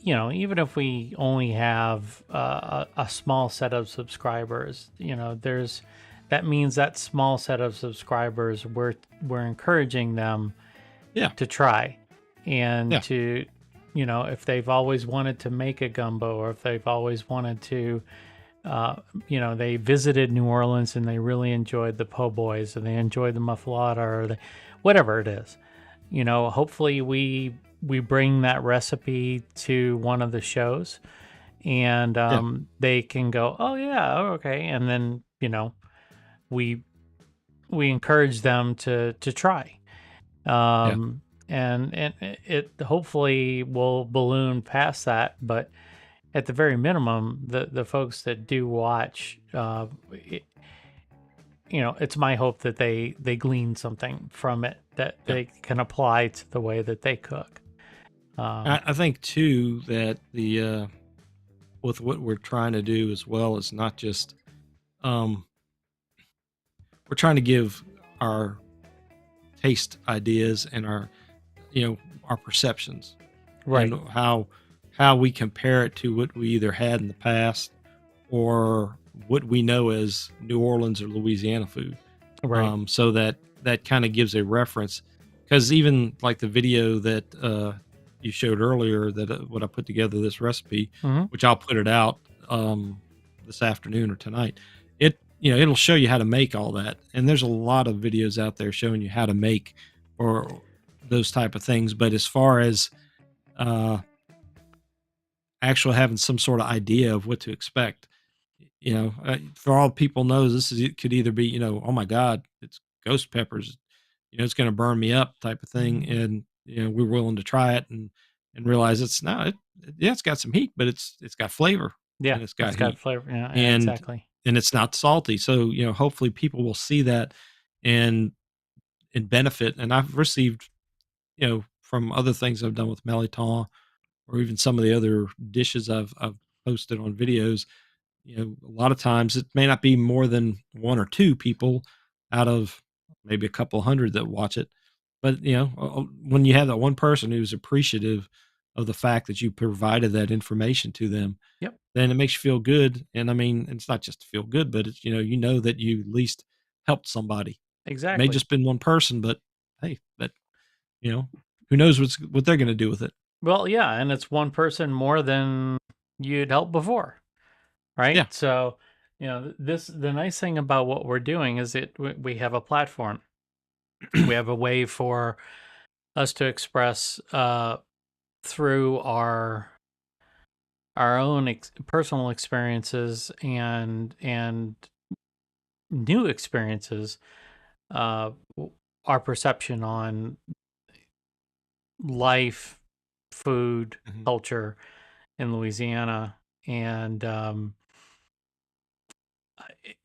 even if we only have a small set of subscribers, that means that small set of subscribers we're encouraging them yeah, to try and yeah, to if they've always wanted to make a gumbo or if they've always wanted to they visited New Orleans and they really enjoyed the po' boys and they enjoyed the muffalata or whatever it is. Hopefully we bring that recipe to one of the shows and yeah, they can go, oh yeah, oh, okay, and then we we encourage them to try. yeah, And it hopefully will balloon past that, but at the very minimum, the folks that do watch, it's my hope that they glean something from it that yeah. they can apply to the way that they cook. I think too that with what we're trying to do as well is not just, um we're trying to give our taste ideas and our perceptions Right, and how we compare it to what we either had in the past or what we know as New Orleans or Louisiana food. right. So that kind of gives a reference because even like the video that you showed earlier that when I put together this recipe, Hmm. which I'll put it out this afternoon or tonight, it'll show you how to make all that, and there's a lot of videos out there showing you how to make or those type of things. But as far as uh, actually having some sort of idea of what to expect, for all people knows, it could either be, oh my God, it's ghost peppers, it's going to burn me up type of thing. And, we're willing to try it and realize it's no, yeah, it's got some heat, but it's got flavor Yeah, and it's it's got got heat flavor. Yeah, yeah, and, exactly. and it's not salty. So, hopefully people will see that and, and benefit. And I've received, from other things I've done with Meliton or even some of the other dishes I've posted on videos, a lot of times it may not be more than one or two people out of maybe a couple hundred that watch it. But, when you have that one person who's appreciative of the fact that you provided that information to them, Yep, then it makes you feel good. And I mean, it's not just to feel good, but it's, that you at least helped somebody. It may exactly. just been one person, but hey, you know, who knows what they're going to do with it. Well, yeah, and it's one person more than you'd helped before, right? Yeah. So, the nice thing about what we're doing is we have a platform. We have a way for us to express through our our own personal experiences and new experiences, uh, our perception on life, food, Mhm. culture in Louisiana, and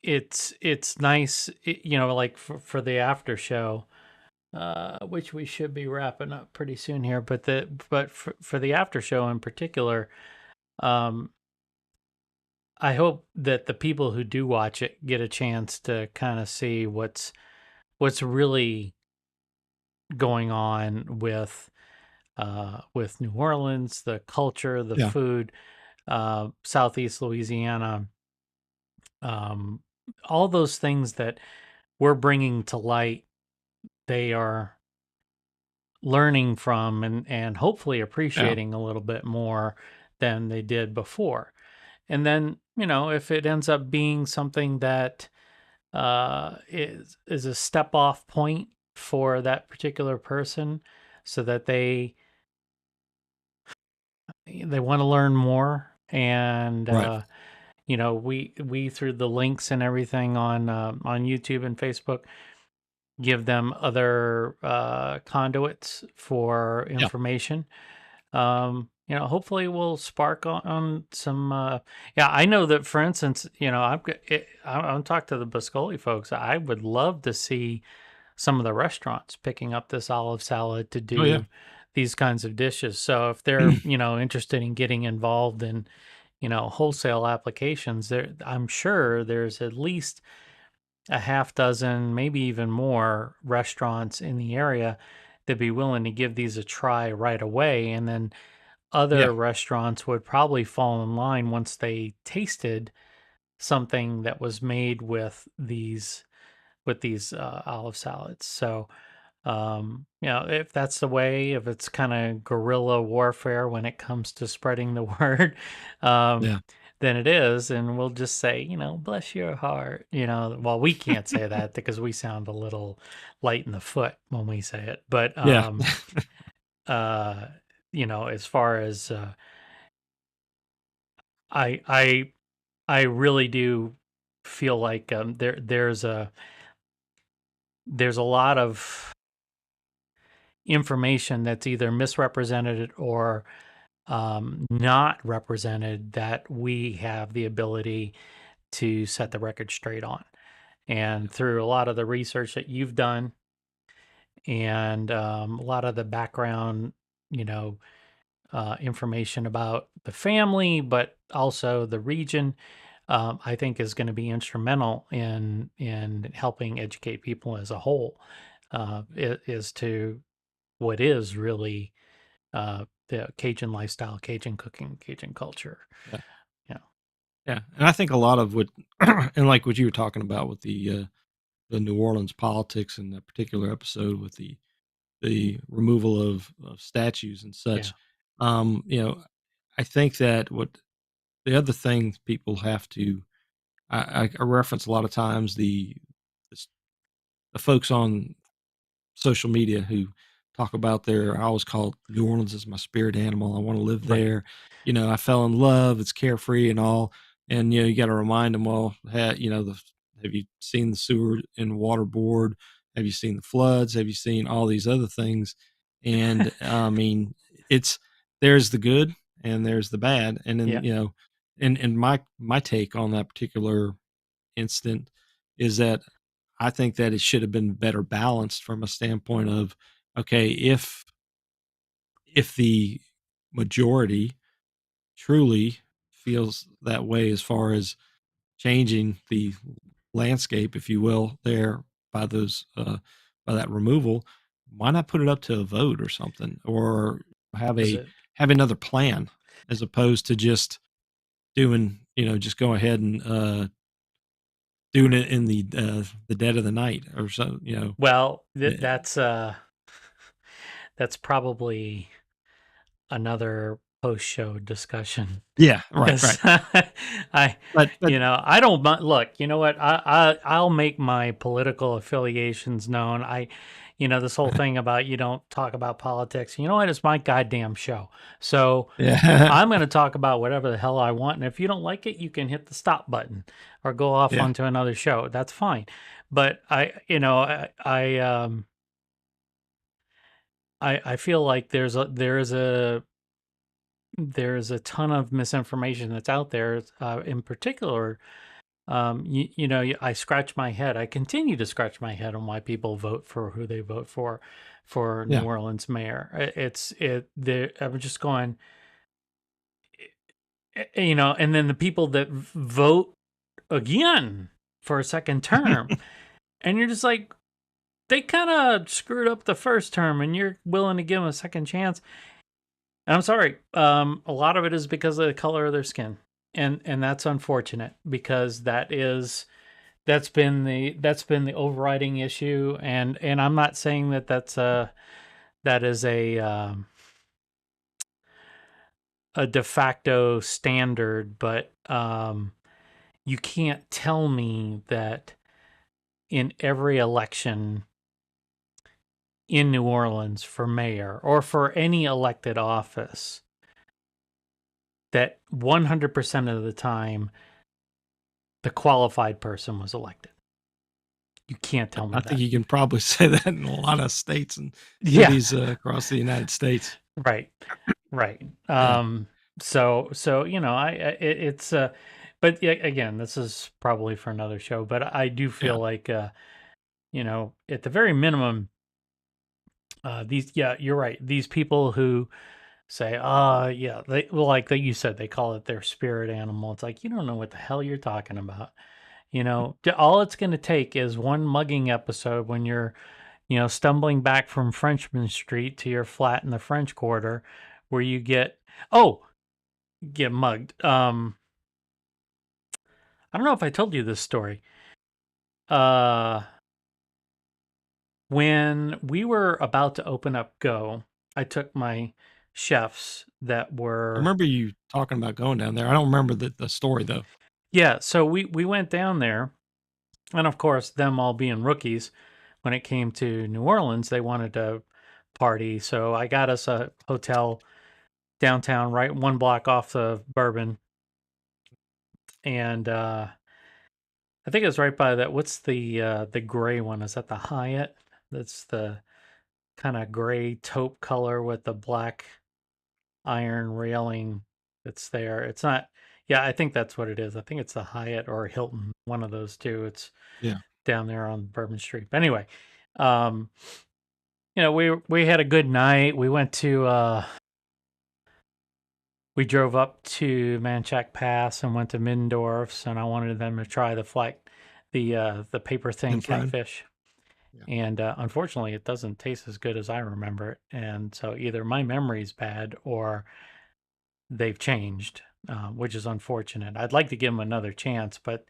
it's nice, like for the after show, which we should be wrapping up pretty soon here. But for the after show in particular, um, I hope that the people who do watch it get a chance to kind of see what's really going on with New Orleans, the culture, the Yeah. food, Southeast Louisiana, um, all those things that we're bringing to light. They are learning from and hopefully Yeah. appreciating a little bit more than they did before. And then, if it ends up being something that is a step off point for that particular person, so that they want to learn more, and Right. we through the links and everything on YouTube and Facebook give them other conduits for Yeah. information. Hopefully we'll spark on some. Yeah, I know that, for instance, I'm talking to the Biscoli folks. I would love to see some of the restaurants picking up this olive salad to Oh yeah. do these kinds of dishes. So if they're, interested in getting involved in, wholesale applications, I'm sure there's at least a half dozen, maybe even more restaurants in the area that'd be willing to give these a try right away. And then Yeah. other restaurants would probably fall in line once they tasted something that was made with these olive salads. So, if that's the way, if it's kind of guerrilla warfare when it comes to spreading the word, um, Yeah. then it is. And we'll just say, bless your heart. Well, we can't say that because we sound a little light in the foot when we say it. But, Yeah. uh, as far as I, I, I really do feel like there's a lot of information that's either misrepresented or not represented that we have the ability to set the record straight on. And through a lot of the research that you've done and a lot of the background, you know, information about the family, but also the region, I think is going to be instrumental in helping educate people as a whole, as to what is really the Cajun lifestyle, Cajun cooking, Cajun culture. Yeah. Yeah. Yeah. And I think a lot of what, and like what you were talking about with the New Orleans politics in that particular episode with the removal of statues and Yeah. such. You know, I think that what the other thing people have to, I reference a lot of times the folks on social media who talk about I always call New Orleans is my spirit animal. I want to live Right. there. I fell in love. It's carefree and all. And, you got to remind them, well, have you seen the sewer and water board? Have you seen the floods? Have you seen all these other things? And I mean, it's, there's the good and there's the bad. And then, Yeah. and my take on that particular instant is that I think that it should have been better balanced from a standpoint of, okay, if the majority truly feels that way as far as changing the landscape, if you will, there by those by that removal, why not put it up to a vote or something, or have Was a it? have another plan as opposed to just doing, just go ahead and doing it in the dead of the night or so, Well, eh, that's probably another. post-show discussion. Yeah, right, Because right. But I don't look. You know what? I'll make my political affiliations known. This whole thing about you don't talk about politics. You know what? It's my goddamn show. So yeah, I'm going to talk about whatever the hell I want. And if you don't like it, you can hit the stop button or go off yeah, onto another show. That's fine. But I feel like there's a ton of misinformation that's out there. In particular, I scratch my head. I continue to scratch my head on why people vote for who they vote for New yeah. Orleans mayor. I'm just going, and then the people that vote again for a second term, and you're just like, they kind of screwed up the first term, and you're willing to give them a second chance. And I'm sorry, a lot of it is because of the color of their skin, and that's unfortunate because that's been the overriding issue, and I'm not saying that is a de facto standard, but you can't tell me that in every election in New Orleans for mayor or for any elected office that 100% of the time the qualified person was elected. You can't tell me I think that. you can probably say that in a lot of states and Yeah. cities across the United States. Right. Right. Yeah, So it's but yeah, again, this is probably for another show, but I do yeah. feel like at the very minimum, you're right. These people who say, yeah, like that you said, they call it their spirit animal. It's like, you don't know what the hell you're talking about. All it's going to take is one mugging episode when you're, stumbling back from Frenchman Street to your flat in the French Quarter, where you oh, get mugged. I don't know if I told you this story. Uh, when we were about to open up Go, I took my chefs that I were remember you talking about going down there. I don't remember the story though. yeah. So we went down there, and of course, them all being rookies, when it came to New Orleans, they wanted to party. So I got us a hotel downtown, right one block off of Bourbon, and I think it was right by that. What's the gray one? Is that the Hyatt? That's the kind of gray taupe color with the black iron railing that's there. It's not. Yeah, I think that's what it is. I think it's the Hyatt or Hilton, one of those two. It's Yeah. down there on Bourbon Street. But anyway, um, we had a good night. We drove up to Manchac Pass and went to Middendorf's, and I wanted them to try the paper thin Infrared. catfish. Yeah. And unfortunately, it doesn't taste as good as I remember it. And so either my memory's bad or they've changed, which is unfortunate. I'd like to give them another chance, but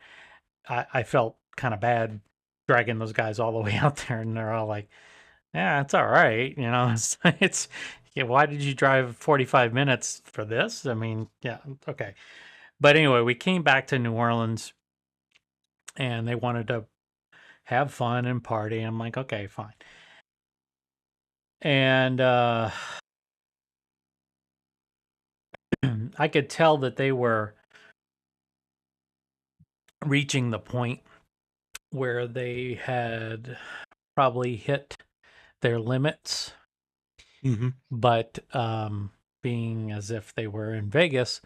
I felt kind of bad dragging those guys all the way out there, and they're all like, "Yeah, it's all right." It's yeah. Why did you drive 45 minutes for this? I mean, yeah, okay. But anyway, we came back to New Orleans, and they wanted to have fun and party. I'm like, okay, fine. And I could tell that they were reaching the point where they had probably hit their limits, Hmm. but being as if they were in Vegas,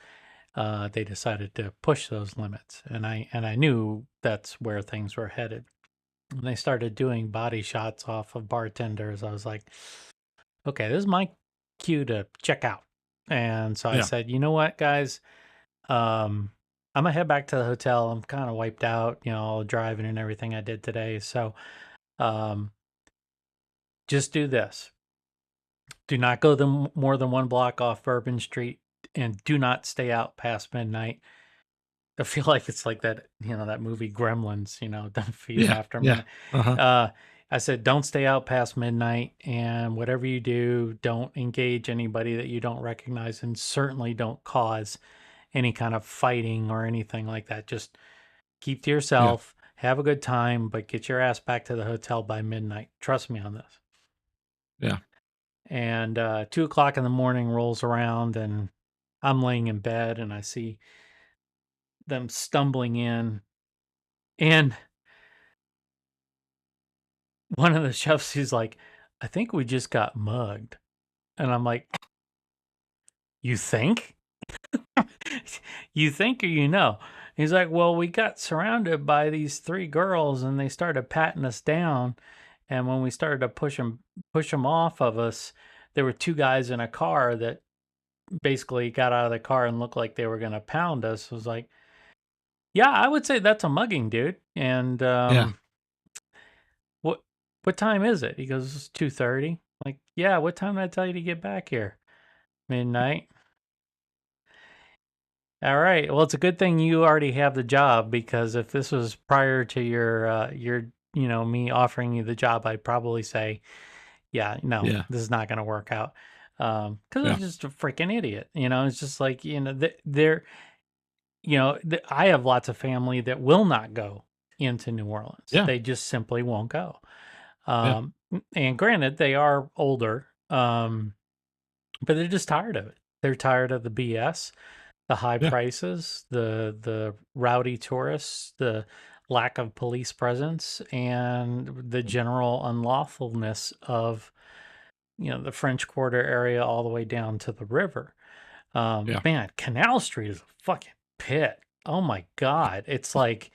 they decided to push those limits, and I knew that's where things were headed. When they started doing body shots off of bartenders, I was like, okay, this is my cue to check out. And so I Yeah. said, you know what, guys, I'm gonna head back to the hotel. I'm kind of wiped out, all the driving and everything I did today. So um, just do this. Do not go more than one block off Bourbon Street, and do not stay out past midnight. I feel like it's like that, that movie Gremlins, don't feed them Yeah. after Yeah. midnight. Uh huh. Uh, I said, don't stay out past midnight, and whatever you do, don't engage anybody that you don't recognize, and certainly don't cause any kind of fighting or anything like that. Just keep to Yeah. yourself, have a good time, but get your ass back to the hotel by midnight. Trust me on this. Yeah. And 2 o'clock in the morning rolls around, and I'm laying in bed, and I see them stumbling in. And one of the chefs, he's like, I think we just got mugged. And I'm like, you think? You think or you know? He's like, well, we got surrounded by these three girls and they started patting us down. And when we started to push them off of us, there were two guys in a car that basically got out of the car and looked like they were going to pound us. I was like, yeah, I would say that's a mugging, dude. And Yeah. what what time is it? He goes, it's 2:30. Like, yeah, what time did I tell you to get back here? Midnight. All right. Well, it's a good thing you already have the job, because if this was prior to your me offering you the job, I'd probably say, yeah, no, Yeah. this is not going to work out. Because Yeah. I'm just a freaking idiot. It's just like, they're, I have lots of family that will not go into New Orleans. Yeah. They just simply won't go. Yeah. And granted, they are older, but they're just tired of it. They're tired of the BS, the high Yeah. prices, the rowdy tourists, the lack of police presence, and the general unlawfulness of the French Quarter area all the way down to the river. Yeah. Man, Canal Street is a fucking pit. Oh my God. It's like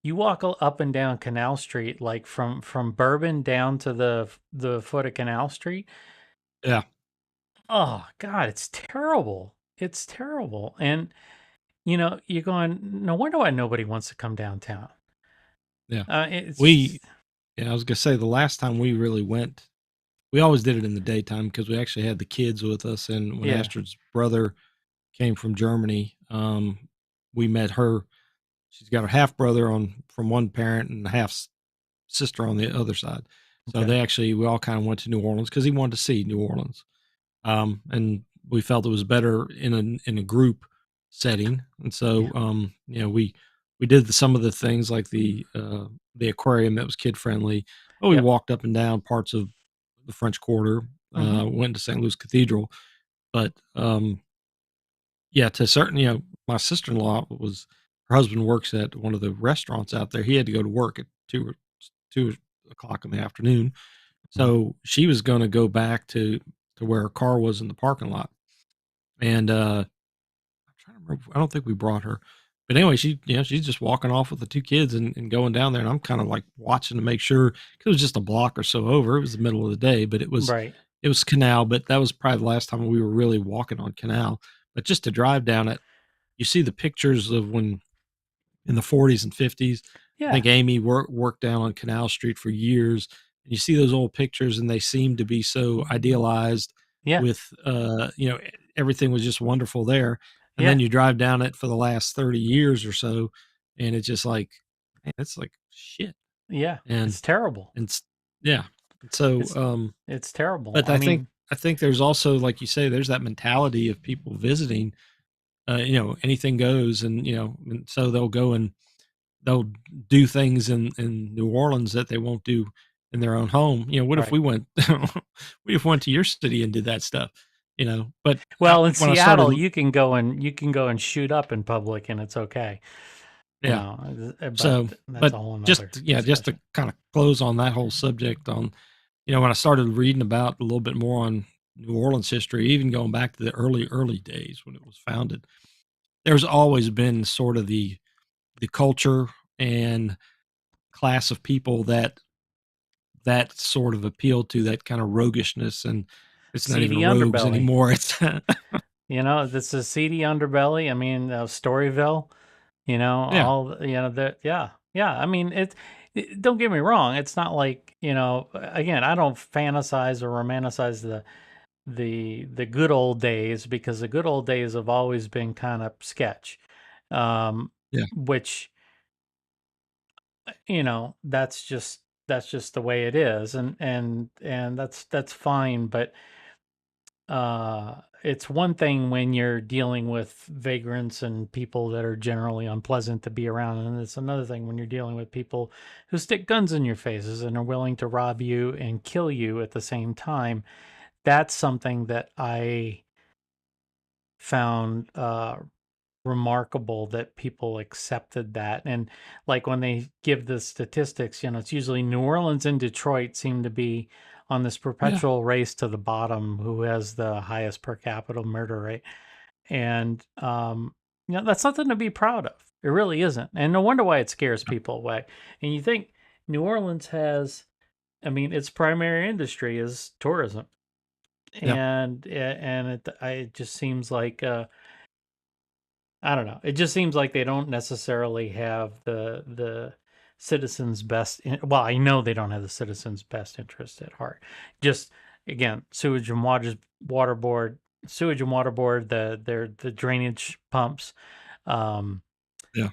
you walk up and down Canal Street, like from Bourbon down to the foot of Canal Street. Yeah. Oh God, it's terrible. It's terrible. And you're going, no wonder why nobody wants to come downtown. Yeah. It's We Yeah, I was gonna say the last time we really went, we always did it in the daytime because we actually had the kids with us, and when yeah, Astrid's brother came from Germany, we met her. She's got a half brother on from one parent and a half sister on the other side. So okay, we all kind of went to New Orleans because he wanted to see New Orleans. And we felt it was better in a group setting. And so, yeah, we did some of the things like the aquarium that was kid friendly. Oh, we yep, walked up and down parts of the French Quarter, hmm, went to St. Louis Cathedral, but yeah, to certain, my sister in law was her husband works at one of the restaurants out there. He had to go to work at 2 o'clock in the afternoon, hmm, so she was going to go back to where her car was in the parking lot. And I'm trying to remember. I don't think we brought her, but anyway, she's just walking off with the two kids and going down there, and I'm kind of like watching to make sure because it was just a block or so over. It was the middle of the day, but right, it was Canal, but that was probably the last time we were really walking on Canal. But just to drive down it, you see the pictures of when in the 40s and 50s. I yeah, think Amy worked down on Canal Street for years. And you see those old pictures, and they seem to be so idealized yeah, with, everything was just wonderful there. And yeah, then you drive down it for the last 30 years or so, and it's just like, man, it's like shit. yeah. And, It's terrible. and yeah. So, It's it's terrible. but I mean, I think there's also, like you say, there's that mentality of people visiting, anything goes, and so they'll go and they'll do things in New Orleans that they won't do in their own home. What if right. we went what if we went to your city and did that stuff? But Well, in when I started Seattle, you can go and shoot up in public, and it's okay. yeah. But So, that's a but whole just nother yeah, just to discussion. kind of close on that whole subject on, when I started reading about a little bit more on New Orleans history, even going back to the early days when it was founded, there's always been sort of the culture and class of people that sort of appeal to that kind of roguishness, and it's not even Seedy rogues underbelly. anymore. It's This is seedy underbelly. I mean, Storyville. yeah, That, yeah, yeah. I mean, don't get me wrong. It's not like, again, I don't fantasize or romanticize the good old days, because the good old days have always been kind of sketch. yeah, Which, that's just that's just the way it is, and that's fine. But it's one thing when you're dealing with vagrants and people that are generally unpleasant to be around, and it's another thing when you're dealing with people who stick guns in your faces and are willing to rob you and kill you at the same time. That's something that I found remarkable, that people accepted that. And like when they give the statistics, it's usually New Orleans and Detroit seem to be on this Yeah. perpetual race to the bottom, who has the highest per capita murder rate. And that's nothing to be proud of. It really isn't. And no wonder why it scares people away. And you think New Orleans has, I mean, its primary industry is tourism. Yeah. And it just seems like I don't know. It just seems like they don't necessarily have the citizens' well, I know they don't have the citizens' best interest at heart. Just again, water board, sewage and water board, the drainage pumps, um, Yeah.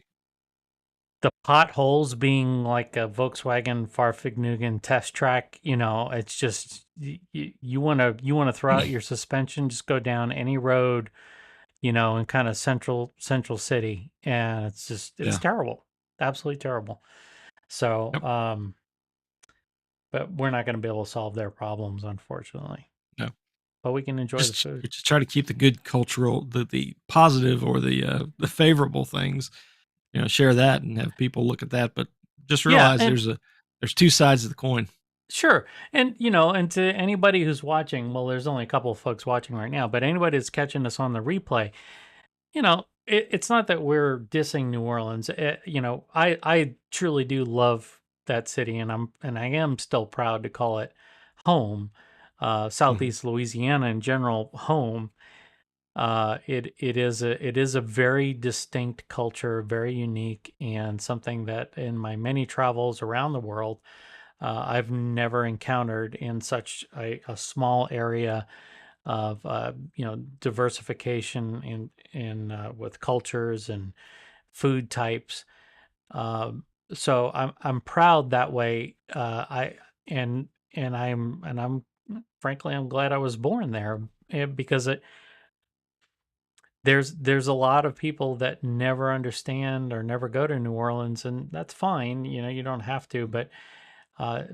the potholes being like a Volkswagen Fahrvergnügen test track. It's just you want to throw out your suspension, just go down any road, in kind of central city, and it's Yeah. terrible, absolutely terrible. So, Yep. but we're not going to be able to solve their problems, unfortunately. No. But we can enjoy the food. Just try to keep the good cultural, the positive or the favorable things, share that and have people look at that. But just Yeah, realize and there's two sides of the coin. sure, and to anybody who's watching, well, there's only a couple of folks watching right now, but anybody that's catching us on the replay, it's not that we're dissing New Orleans. I truly do love that city, and I am still proud to call it home. Mhm. Southeast Louisiana in general, home. It is a very distinct culture, very unique, and something that in my many travels around the world, I've never encountered in such a small area of diversification in with cultures and food types. So I'm proud that way. I and I'm frankly, I'm glad I was born there, because there's a lot of people that never understand or never go to New Orleans, and that's fine. You don't have to, but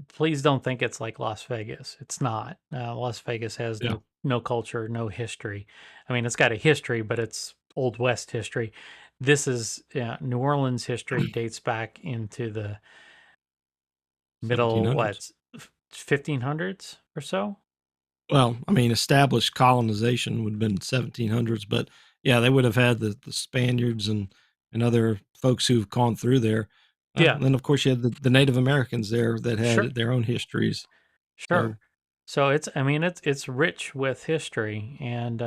please don't think it's like Las Vegas. It's not. Las Vegas has Yeah. no culture, no history. I mean, it's got a history, but it's Old West history. This is New Orleans history dates back into the middle, 1700s. what, 1500s or so. Well, I mean, established colonization would have been 1700s, but yeah, they would have had the Spaniards and other folks who've gone through there. Yeah, And then, of course, you had the Native Americans there that sure, had their own histories. sure. So, So I mean, it's rich with history, and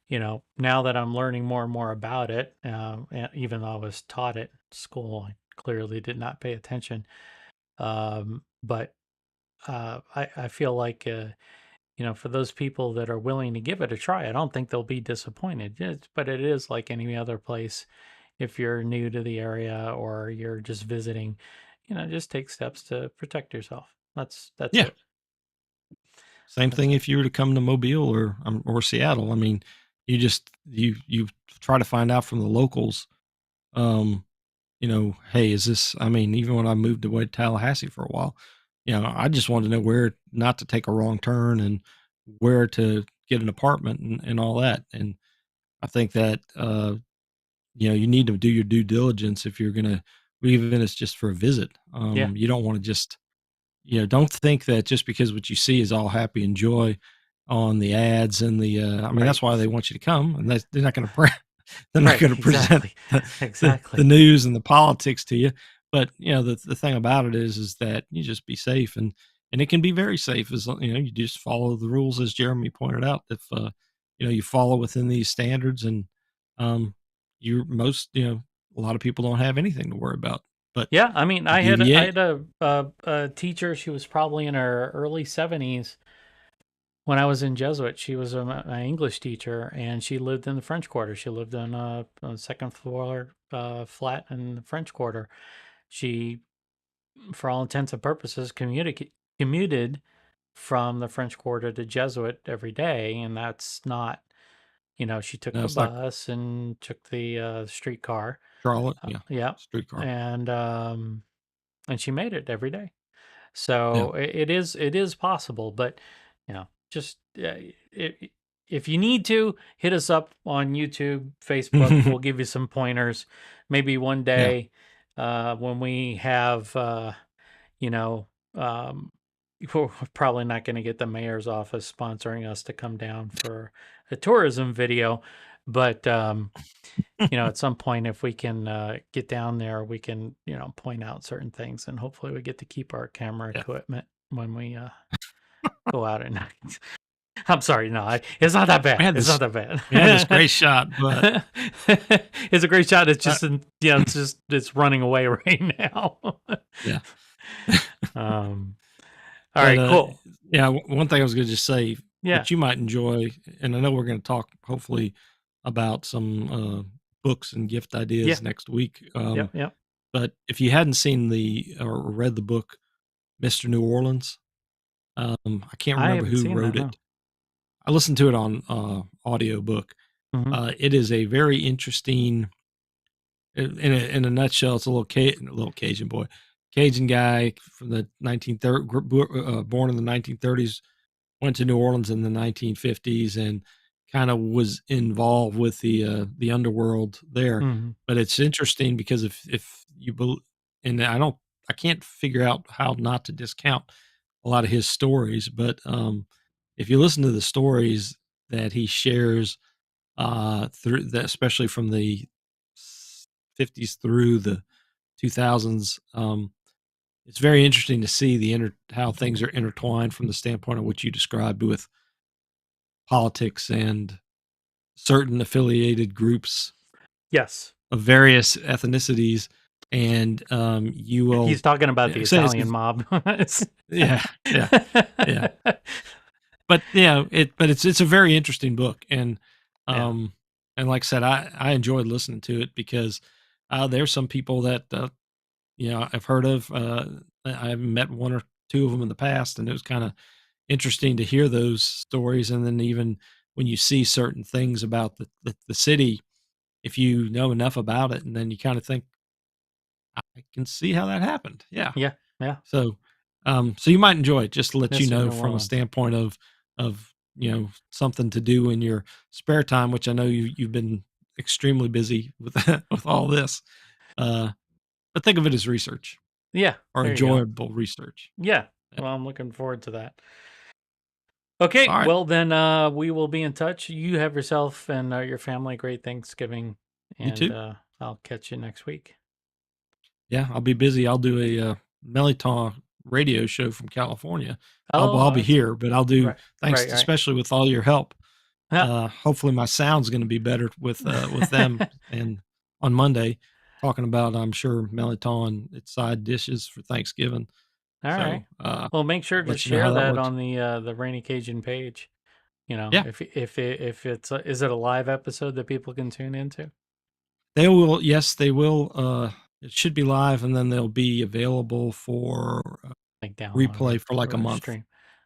now that I'm learning more and more about it, even though I was taught it in school, I clearly did not pay attention. But I feel like, for those people that are willing to give it a try, I don't think they'll be disappointed. But it is like any other place. If you're new to the area or you're just visiting, just take steps to protect yourself. That's yeah, it. same That's thing it. if you were to come to Mobile or Seattle. I mean, you try to find out from the locals. Um, hey, is this? I mean, even when I moved away to Tallahassee for a while, I just wanted to know where not to take a wrong turn and where to get an apartment and all that. And I think that you need to do your due diligence if you're gonna, even if it's just for a visit. Yeah. You don't want to just, don't think that just because what you see is all happy and joy on the ads and I mean, Right. that's why they want you to come, and they're not going to they're not Right. going to present Exactly. the Exactly. news and the politics to you. But the thing about it is that you just be safe, and it can be very safe as you just follow the rules as Jeremy pointed out. If you follow within these standards, and um, you're most a lot of people don't have anything to worry about. But Yeah, I mean, you I deviate, had a teacher. She was probably in her early 70s when I was in Jesuit. She was an English teacher, and she lived in the French Quarter. She lived on a second floor flat in the French Quarter. She for all intents and purposes, commuted from the French Quarter to Jesuit every day, and that's not, she took No, the it's like bus and took the streetcar. Charlotte. Yeah. Yeah, Streetcar. and she made it every day. Yeah. So it is possible, but just if you need to hit us up on YouTube, Facebook, we'll give you some pointers. Maybe one Yeah. day when we have you know um, we're probably not going to get the mayor's office sponsoring us to come down for a tourism video, but at some point, if we can get down there, we can, point out certain things, and hopefully we get to keep our camera Yeah. equipment when we go out at night. I'm sorry, no, it's not that bad. It's not that bad. We had this great shot, but it's a great shot. It's just, it's running away right now. yeah. All right, cool. Yeah, one thing I was going to just say Yeah. that you might enjoy, and I know we're going to talk hopefully about some books and gift ideas next week. Yep. But if you hadn't seen or read the book Mr. New Orleans, I can't remember haven't who seen wrote that, it. no. I listened to it on audio book. Mhm. It is a very interesting. In a nutshell, it's a little Cajun boy, Cajun guy from the 1930s, born in the 1930s, went to New Orleans in the 1950s, and kind of was involved with the underworld there. Mhm. But it's interesting because if you and I can't figure out how not to discount a lot of his stories, but if you listen to the stories that he shares through that, especially from the 50s through the 2000s, it's very interesting to see how things are intertwined from the standpoint of what you described with politics and certain affiliated groups Yes. of various ethnicities. And you will He's talking about the say Italian mob. yeah, yeah. But it's a very interesting book, and Yeah. and like I said, I enjoyed listening to it because there's some people that I've heard of. I've met one or two of them in the past, and it was kind of interesting to hear those stories. And then even when you see certain things about the city, if you know enough about it, and then you kind of think, I can see how that happened. Yeah. Yeah. Yeah. So, so you might enjoy it, just to let you Mr. know New from a Orleans. standpoint of something to do in your spare time, which I know you've been extremely busy with with all this. But think of it as research Yeah. or There you go. enjoyable research. Yeah. Yeah. Well, I'm looking forward to that. Okay. All right. Well, then we will be in touch. You have yourself and your family a great Thanksgiving, You and too. I'll catch you next week. Yeah, I'll be busy. I'll do a Meliton radio show from California. I'll Oh, be that's here, but I'll do right. thanks, Right. especially with all your help. Yeah. Hopefully my sound's going to be better with them, and on Monday talking about, I'm sure, Meliton, its side dishes for Thanksgiving. All So, right. Well, make sure I'll to let you know share how that that works. on the Rainy Cajun page. Yeah, If it's is it a live episode that people can tune into? they will. Yes, they will. It should be live, and then they'll be available for Like download replay for like a or month. stream.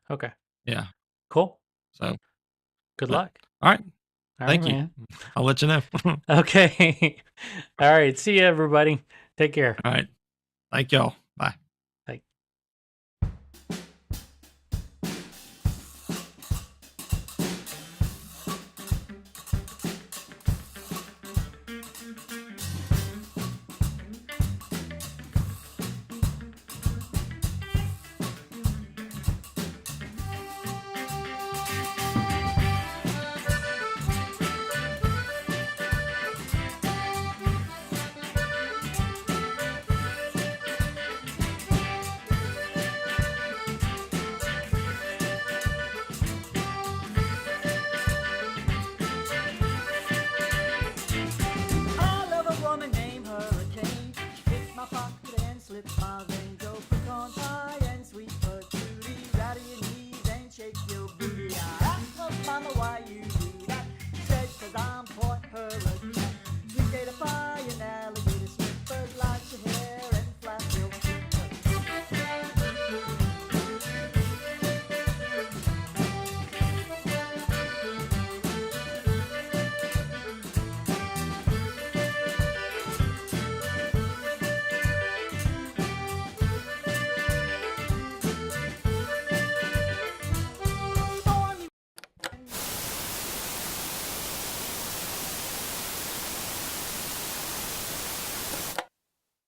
Okay. Yeah. Cool. So, Good but luck. all right. All right, Thank you. man. I'll let you know. Okay. All right. See you, everybody. Take care. All right. Thank y'all.